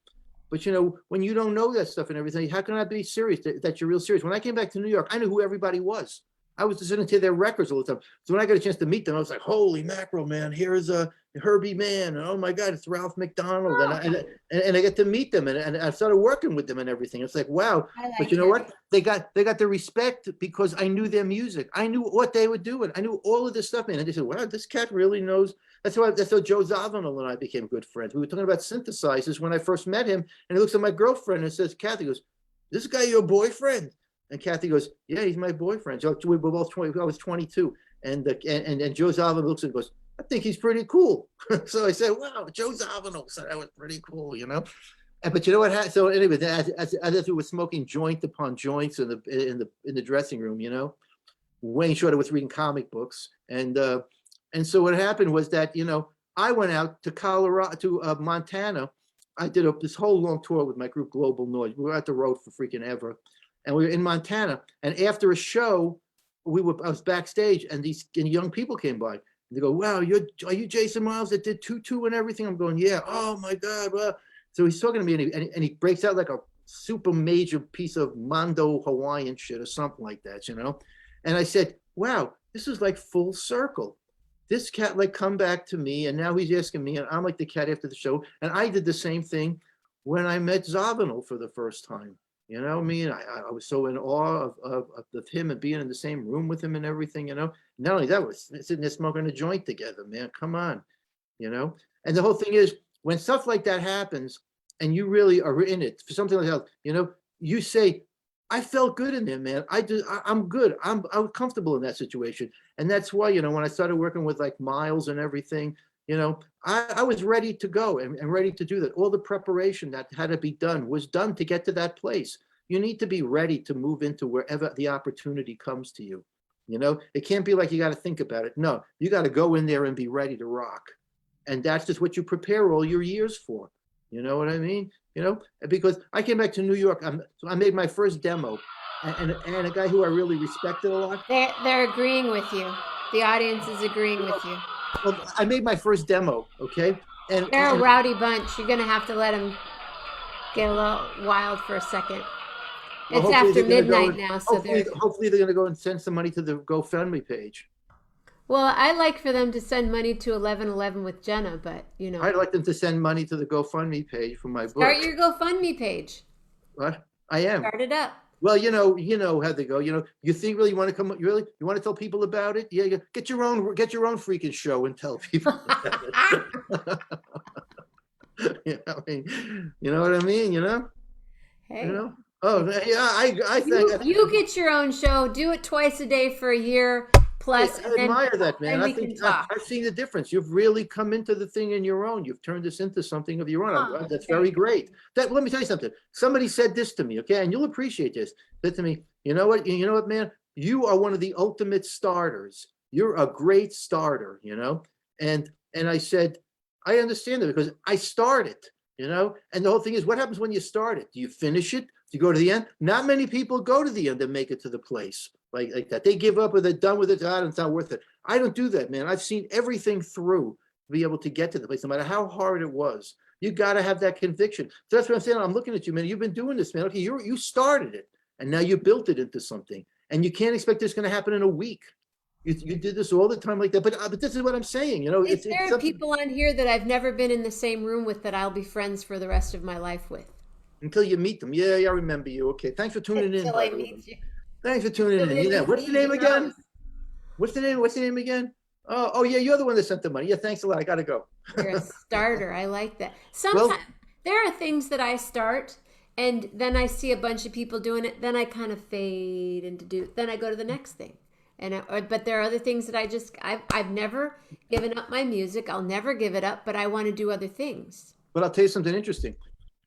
But when you don't know that stuff and everything, how can I be serious that you're real serious? When I came back to New York, I knew who everybody was. I was listening to their records all the time. So when I got a chance to meet them, I was like, "Holy mackerel, man! Here's a Herbie Mann, and oh my God, it's Ralph McDonald." And Oh, I get to meet them, and I started working with them and everything. It's like, wow. I But like you know Herbie. what? They got the respect because I knew their music. I knew what they were doing. I knew all of this stuff, man. And they said, "Wow, this cat really knows." That's how Joe Zawinul and I became good friends. We were talking about synthesizers when I first met him, and he looks at my girlfriend and says, "Kathy," goes, "This guy your boyfriend?" And Kathy goes, "Yeah, he's my boyfriend." So we were both 20. I was 22, and Joe Zawinul looks and goes, "I think he's pretty cool." So I said, "Wow, Joe Zawinul said that was pretty cool." But you know what? So anyway, as we were smoking joint upon joints in the dressing room, Wayne Shorter was reading comic books, and so what happened was that I went out to Colorado to Montana I did this whole long tour with my group Global Noise. We were at the road for freaking ever, and we were in Montana. And after a show, I was backstage, and these young people came by. They go, "Wow, are you Jason Miles that did Tutu and everything?" I'm going, "Yeah." "Oh my God!" Well, so he's talking to me, and he breaks out like a super major piece of Mondo Hawaiian shit or something like that, you know. And I said, "Wow, this is like full circle. This cat like come back to me, and now he's asking me, and I'm like the cat after the show." And I did the same thing when I met Zabinul for the first time. You know, I was so in awe of him and being in the same room with him and everything. You know, not only that, we're sitting there smoking a joint together, man. Come on, you know. And the whole thing is, when stuff like that happens, and you really are in it for something like that, you know, you say, "I felt good in there, man. I'm good. I'm comfortable in that situation." And that's why, you know, when I started working with like Miles and everything, you know, I was ready to go and ready to do that. All the preparation that had to be done was done to get to that place. You need to be ready to move into wherever the opportunity comes to you. You know, it can't be like you got to think about it. No, you got to go in there and be ready to rock. And that's just what you prepare all your years for. You know what I mean? You know, because I came back to New York. So I made my first demo, and a guy who I really respected a lot. They're agreeing with you. The audience is agreeing with you. Well, I made my first demo, okay, They're a rowdy bunch. You're gonna have to let them get a little wild for a second. well, It's after midnight now, so hopefully they're going to go and send some money to the GoFundMe page. Well, I like for them to send money to 1111 with Jenna, but you know. I'd like them to send money to the GoFundMe page for my book. Start your GoFundMe page. What? I am. Start it up. Well, you know how they go. You know, you think really you want to come? You want to tell people about it? Yeah, get your own freaking show and tell people about it. You know what I mean? You know. Hey. You know. Oh yeah, I think you get your own show. Do it twice a day for a year plus. I admire that, man. I think I've seen the difference. You've really come into the thing in your own. You've turned this into something of your own. That's very great. Let me tell you something. Somebody said this to me, okay, and you'll appreciate this. Said to me, you know what, man? You are one of the ultimate starters. You're a great starter, you know. And I said, I understand that because I started, you know. And the whole thing is, what happens when you start it? Do you finish it? Do you go to the end? Not many people go to the end and make it to the place like that. They give up or they're done with it. God, it's not worth it. I don't do that, man. I've seen everything through to be able to get to the place, no matter how hard it was. You got to have that conviction. So that's what I'm saying. I'm looking at you, man. You've been doing this, man. Okay, you started it, and now you built it into something. And you can't expect this going to happen in a week. You did this all the time like that. But this is what I'm saying. You know, there are people on here that I've never been in the same room with that I'll be friends for the rest of my life with. Until you meet them. Yeah, I remember you. Okay, thanks for tuning in. Until I meet you. Thanks for tuning in. Yeah, what's the name again? What's the name again? Oh yeah, you're the one that sent the money. Yeah, thanks a lot. I gotta go. You're a starter. I like that. Sometimes there are things that I start and then I see a bunch of people doing it. Then I kind of fade into then I go to the next thing. But there are other things that I've never given up my music. I'll never give it up, but I want to do other things. But I'll tell you something interesting.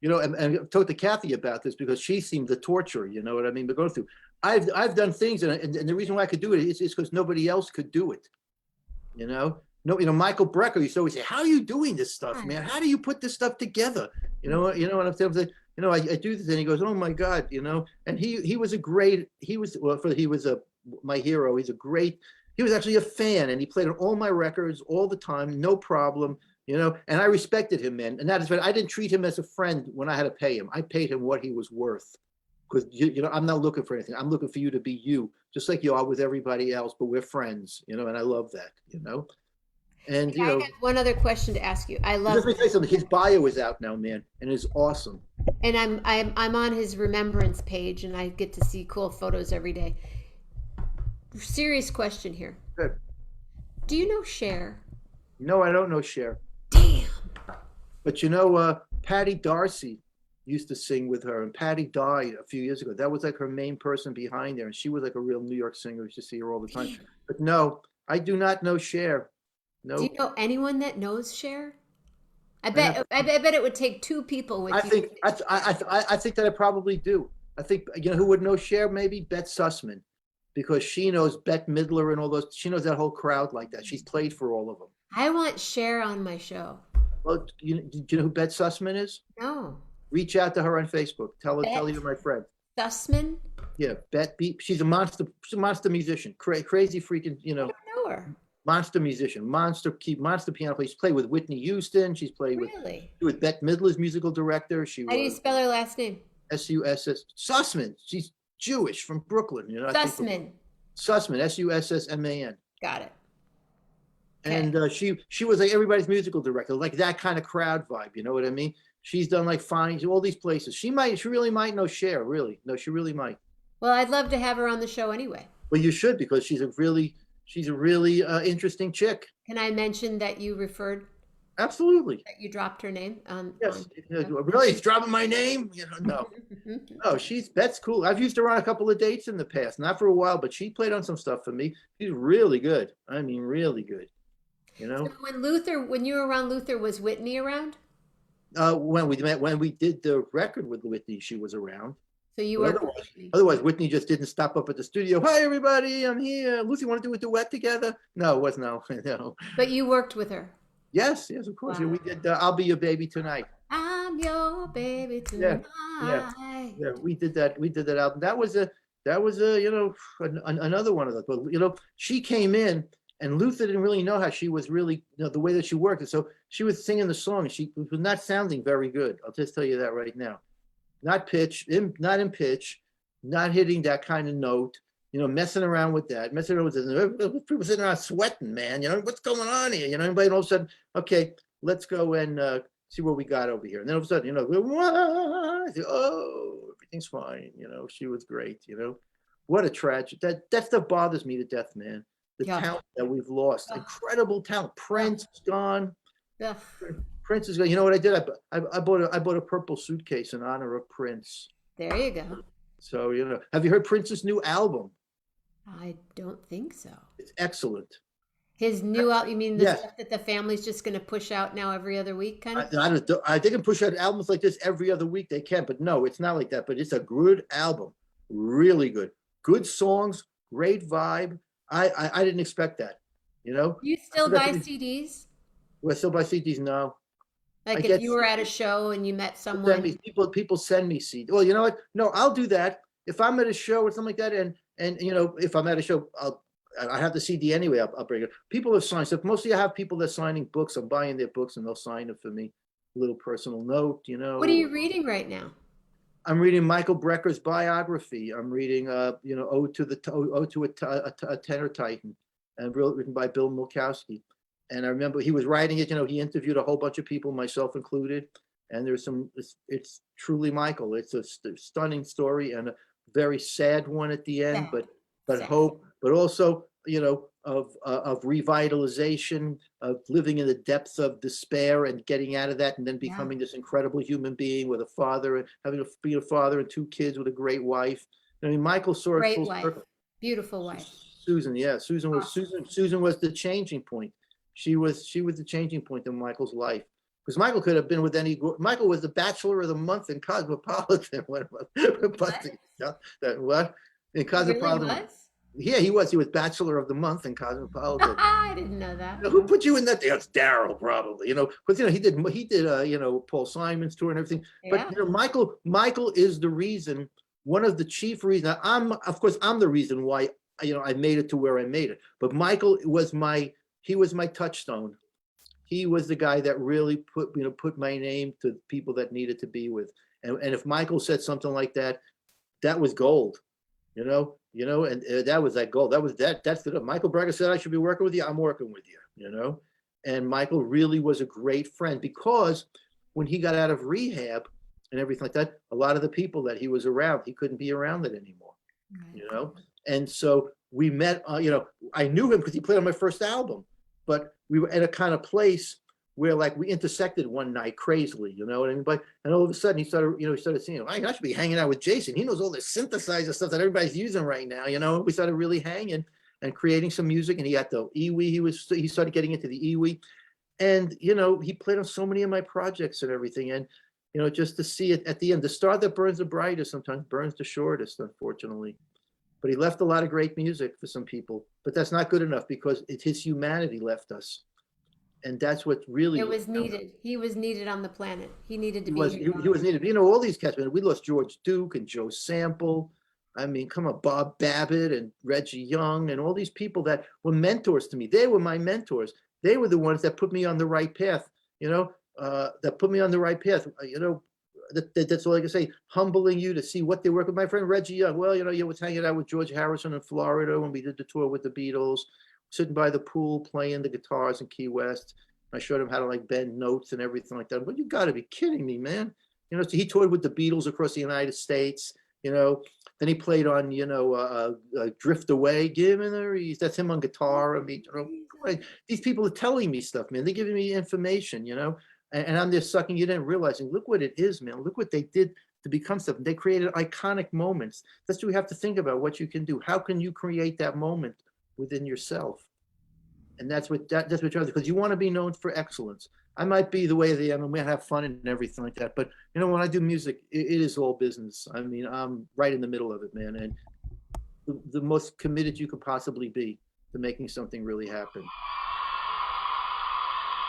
You know, and I've talked to Kathy about this because she seemed the torture, you know what I mean, to go through. I've done things, and the reason why I could do it is because nobody else could do it. You know, Michael Brecker used to always say, "How are you doing this stuff, man? How do you put this stuff together?" You know what I'm saying? You know, I do this, and he goes, "Oh my God," you know. And he was my hero. He was actually a fan, and he played on all my records all the time, no problem. You know, and I respected him, man. And that is why I didn't treat him as a friend when I had to pay him. I paid him what he was worth. Because, you know, I'm not looking for anything. I'm looking for you to be you, just like you are with everybody else, but we're friends, you know, and I love that, you know. And, you know. I have one other question to ask you. Let me tell you something. His bio is out now, man, and it's awesome. And I'm on his remembrance page, and I get to see cool photos every day. Serious question here. Good. Do you know Cher? No, I don't know Cher. Damn. But you know, Patty Darcy used to sing with her, and Patty died a few years ago. That was like her main person behind there, and she was like a real New York singer. We used to see her all the time. Damn. But no, I do not know Cher. No. Do you know anyone that knows Cher? I bet it would take two people with you. I think that I probably do. I think, you know, who would know Cher? Maybe Bette Sussman, because she knows Bette Midler and all those. She knows that whole crowd like that. She's played for all of them. I want Cher on my show. Well, do you know who Bet Sussman is? No. Reach out to her on Facebook. Tell her Bet you're my friend. Sussman? Yeah, Bet Beat. She's a monster. She's a monster musician. Crazy freaking, I don't know her. monster musician. Monster piano player. She's played with Whitney Houston. She's played Really? with Bette Midler's musical director. She How do you was spell her last name? Suss Sussman. She's Jewish from Brooklyn. I think Sussman. Sussman. Sussman. Got it. Okay. And she was like everybody's musical director, like that kind of crowd vibe. You know what I mean? She's done like fine all these places. She really might know Cher. Really, no, she really might. Well, I'd love to have her on the show anyway. Well, you should because she's a really interesting chick. Can I mention that you referred Absolutely. that you dropped her name Yes. on Really, it's dropping my name. No. No, Bet's cool. I've used her on a couple of dates in the past, not for a while, but she played on some stuff for me. She's really good. I mean, really good. So when you were around Luther, was Whitney around? When we met, when we did the record with Whitney, she was around. So you But were otherwise, Whitney just didn't stop up at the studio. Hi, everybody, I'm here. Lucy, want to do a duet together? No, it was no. But you worked with her. Yes, of course. Wow. Yeah, we did. I'll be your baby tonight. I'm your baby Yeah, tonight. yeah. We did that. We did that album. That was a another one of those. But she came in, and Luther didn't really know how she was really the way that she worked. And so she was singing the song, and she was not sounding very good. I'll just tell you that right now. Not not in pitch, not hitting that kind of note. Messing around with that, messing around with this. People sitting around sweating, man. What's going on here? Everybody all of a sudden, okay, let's go and see what we got over here. And then all of a sudden, oh, everything's fine. She was great. What a tragedy. That stuff bothers me to death, man. The talent that we've lost, incredible talent. Prince is gone. Ugh. Prince is gone. You know what I did? I bought a purple suitcase in honor of Prince. There you go. So have you heard Prince's new album? I don't think so. It's excellent. His new album, you mean the stuff that the family's just going to push out now every other week, kind of? They can push out albums like this every other week. They can, but no, it's not like that. But it's a good album, really good. Good songs, great vibe. I didn't expect that. You still buy CDs? Well, still buy CDs? No. Like if you were at a show and you met someone? People send me CDs. Well, you know what? No, I'll do that if I'm at a show or something like that. And if I'm at a show, I have the CD anyway. I'll bring it. People have signed stuff. Mostly I have people that are signing books. I'm buying their books and they'll sign it for me. A little personal note, What are you reading right now? I'm reading Michael Brecker's biography. I'm reading, Ode to a Tenor Titan, and written by Bill Mulkowski. And I remember he was writing it. He interviewed a whole bunch of people, myself included. And there's it's truly Michael. It's a stunning story and a very sad one at the end, but hope, but also, of revitalization, of living in the depths of despair and getting out of that, and then becoming this incredible human being with a father and having to be a father and two kids with a great wife. I mean, Michael saw it full circle. Beautiful wife. Susan, yeah, Susan was the changing point. She was the changing point in Michael's life. Because Michael could have been with Michael was the Bachelor of the Month in Cosmopolitan. What? In Cosmopolitan. Really was? Yeah, he was. He was Bachelor of the Month in Cosmopolitan. I didn't know that. Who put you in that? It's Daryl, probably. Because he did Paul Simon's tour and everything. Yeah. But Michael is the reason. One of the chief reasons. I'm the reason why I made it to where I made it. But Michael was my touchstone. He was the guy that really put my name to people that needed to be with. And if Michael said something like that, that was gold. And that was that gold. That's the Michael Brecker said I should be working with you. I'm working with you. And Michael really was a great friend because when he got out of rehab and everything like that, a lot of the people that he was around, he couldn't be around it anymore. Right. And so we met. I knew him because he played on my first album, but we were at a kind of place where we intersected one night crazily, you know what I mean? And all of a sudden he started seeing, I should be hanging out with Jason. He knows all this synthesizer stuff that everybody's using right now, We started really hanging and creating some music, and he got the EWI. He started getting into the EWI, and he played on so many of my projects and everything. And just to see it at the end, the star that burns the brightest sometimes burns the shortest, unfortunately. But he left a lot of great music for some people. But that's not good enough because his humanity left us. And that's what really It was needed. He was needed on the planet. He needed to he be was here. he was needed. You know, all these cats, man. We lost George Duke and Joe Sample. I mean, come on, Bob Babbitt and Reggie Young and all these people that were mentors to me. They were my mentors. They were the ones that put me on the right path. You know, that put me on the right path. You know, that's all I can say. Humbling you to see what they work with. My friend Reggie Young. Well, you know, you was hanging out with George Harrison in Florida when we did the tour with the Beatles, sitting by the pool playing the guitars in Key West. I showed him how to like bend notes and everything like that. But you got to be kidding me, man. You know, so he toured with the Beatles across the United States. You know, then he played on, Drift Away. Give me the reason. That's him on guitar. I mean, these people are telling me stuff, man. They're giving me information, and I'm just sucking it in, realizing, look what it is, man. Look what they did to become something. They created iconic moments. That's what we have to think about, what you can do. How can you create that moment within yourself? And that's what because you want to be known for excellence. I might be the way they am, and we have fun and everything like that. But when I do music, it is all business. I mean, I'm right in the middle of it, man, and the most committed you could possibly be to making something really happen.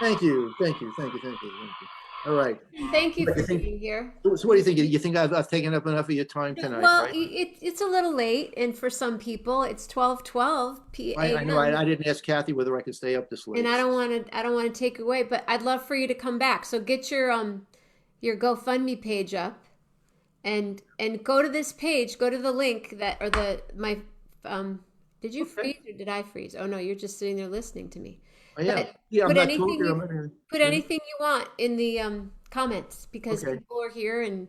Thank you, thank you, thank you, thank you, thank you. All right. Thank you for being here. So what do you think? You think I've taken up enough of your time tonight, Well, right? it's a little late, and for some people, it's 12:12 I know. p.m. I didn't ask Kathy whether I could stay up this late. And I don't want to take away, but I'd love for you to come back. So get your GoFundMe page up, and go to this page. Go to the link that or the my Did you freeze or did I freeze? Oh no, you're just sitting there listening to me. Oh, yeah, But yeah. I'm put not anything talking. you, put anything you want in the comments because Okay. people are here, and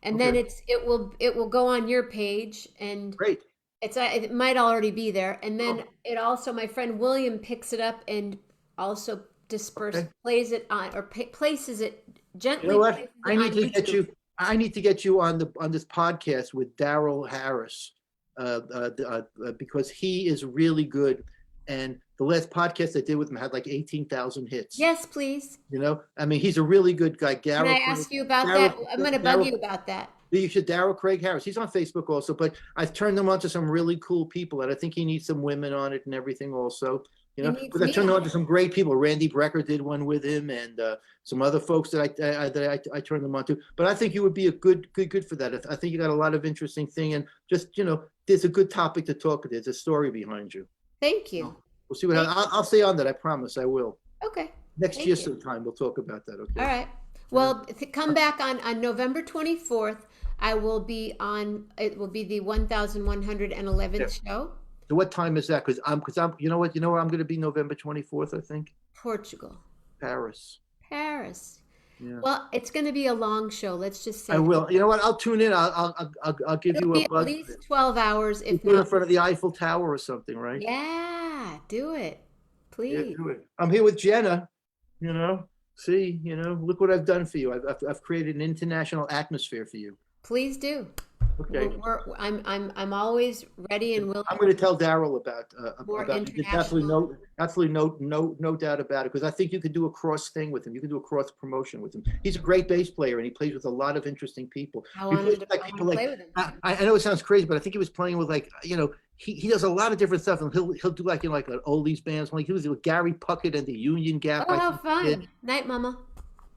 Okay. then it will go on your page, and Great. it might already be there, and then Oh. it also, my friend William picks it up and also Okay. plays it on, or places it gently. You know what? places it I need on to get YouTube. you. I need to get you on this podcast with Daryl Harris, because he is really good. And the last podcast I did with him had like 18,000 hits. Yes, please. I mean, he's a really good guy. Can I ask you about that? I'm going to bug you about that. You should. Daryl Craig Harris. He's on Facebook also, but I've turned him on to some really cool people, and I think he needs some women on it and everything also. But I turned him on to some great people. Randy Brecker did one with him, and some other folks that I turned them on to. But I think you would be a good for that. I think you got a lot of interesting thing, and just there's a good topic to talk. There's a story behind you. Thank you. We'll see what I'll stay on that. I promise I will. Okay. Next year sometime we'll talk about that. Okay. All right. Well, come back on November 24th. I will be on. It will be the 1111th show. So what time is that? Because I'm you know where I'm going to be November 24th, I think. Portugal. Paris. Yeah. Well, it's going to be a long show. Let's just say. I will. You know what? I'll tune in. I'll give you a buzz. At least 12 hours, if not not in front of the Eiffel Tower or something, right? Yeah, do it, please. Yeah, do it. I'm here with Jenna. See, look what I've done for you. I've created an international atmosphere for you. Please do. Okay. I'm always ready and willing. I'm going to tell Daryl about international. Absolutely no doubt about it, because I think you could do a cross thing with him. You can do a cross promotion with him. He's a great bass player, and he plays with a lot of interesting people. I want to play with him. I know it sounds crazy, but I think he was playing with he does a lot of different stuff, and he'll do like an oldies bands. Like he was with Gary Puckett and the Union Gap. Oh, how fun! Night, Mama.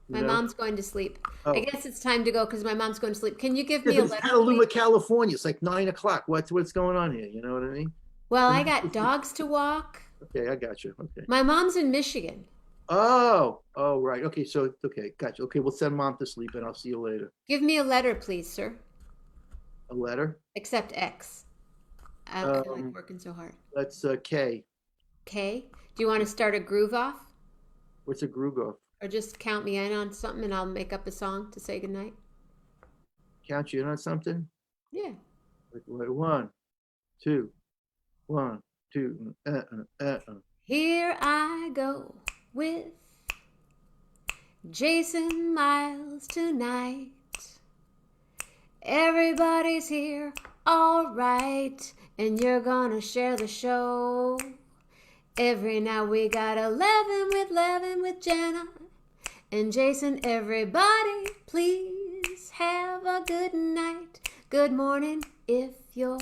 My mom's going to sleep. Oh. I guess it's time to go because my mom's going to sleep. Can you give me a letter? Petaluma, California. It's like 9:00. What's going on here? You know what I mean? Well, I got dogs to walk. Okay, I got you. Okay. My mom's in Michigan. Oh, right. Okay, so gotcha. Okay, we'll send Mom to sleep, and I'll see you later. Give me a letter, please, sir. A letter? Except X. I don't feel like working so hard. That's K. K. Do you want to start a groove off? What's a groove off? Or just count me in on something and I'll make up a song to say goodnight? Count you in on something? Yeah. Wait, 1, 2, 1, 2. Here I go with Jason Miles tonight. Everybody's here, all right, and you're gonna share the show. Every night we got 11 with Jenna and Jason. Everybody, please have a good night. Good morning if you're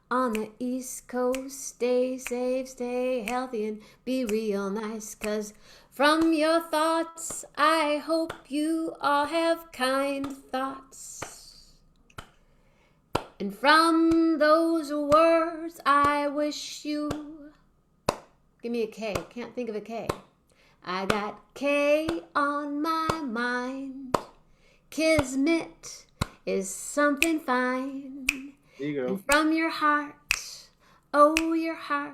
on the East Coast. Stay safe, stay healthy, and be real nice, 'cause From your thoughts, I hope you all have kind thoughts. And from those words, I wish you. Give me a K. Can't think of a K. I got K on my mind. Kismet is something fine. There you go. And from your heart, oh, your heart,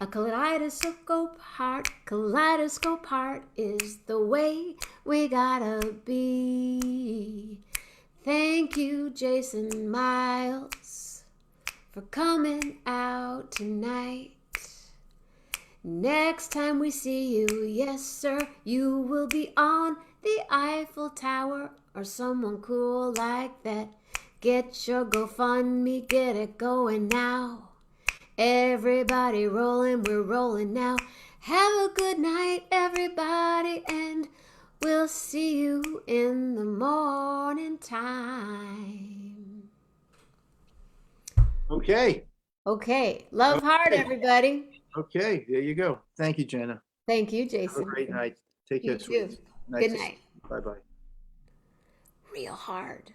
a kaleidoscope heart is the way we gotta be. Thank you, Jason Miles, for coming out tonight. Next time we see you, yes sir, you will be on the Eiffel Tower or someone cool like that. Get your GoFundMe, get it going now. Everybody rolling, we're rolling now. Have a good night, everybody, and we'll see you in the morning time. Okay. Okay. Love hard, everybody. Okay. There you go. Thank you, Jenna. Thank you, Have a Jason. great night. Take You care, sweetie. too. Nice Good to see night. you. Bye-bye. Real hard.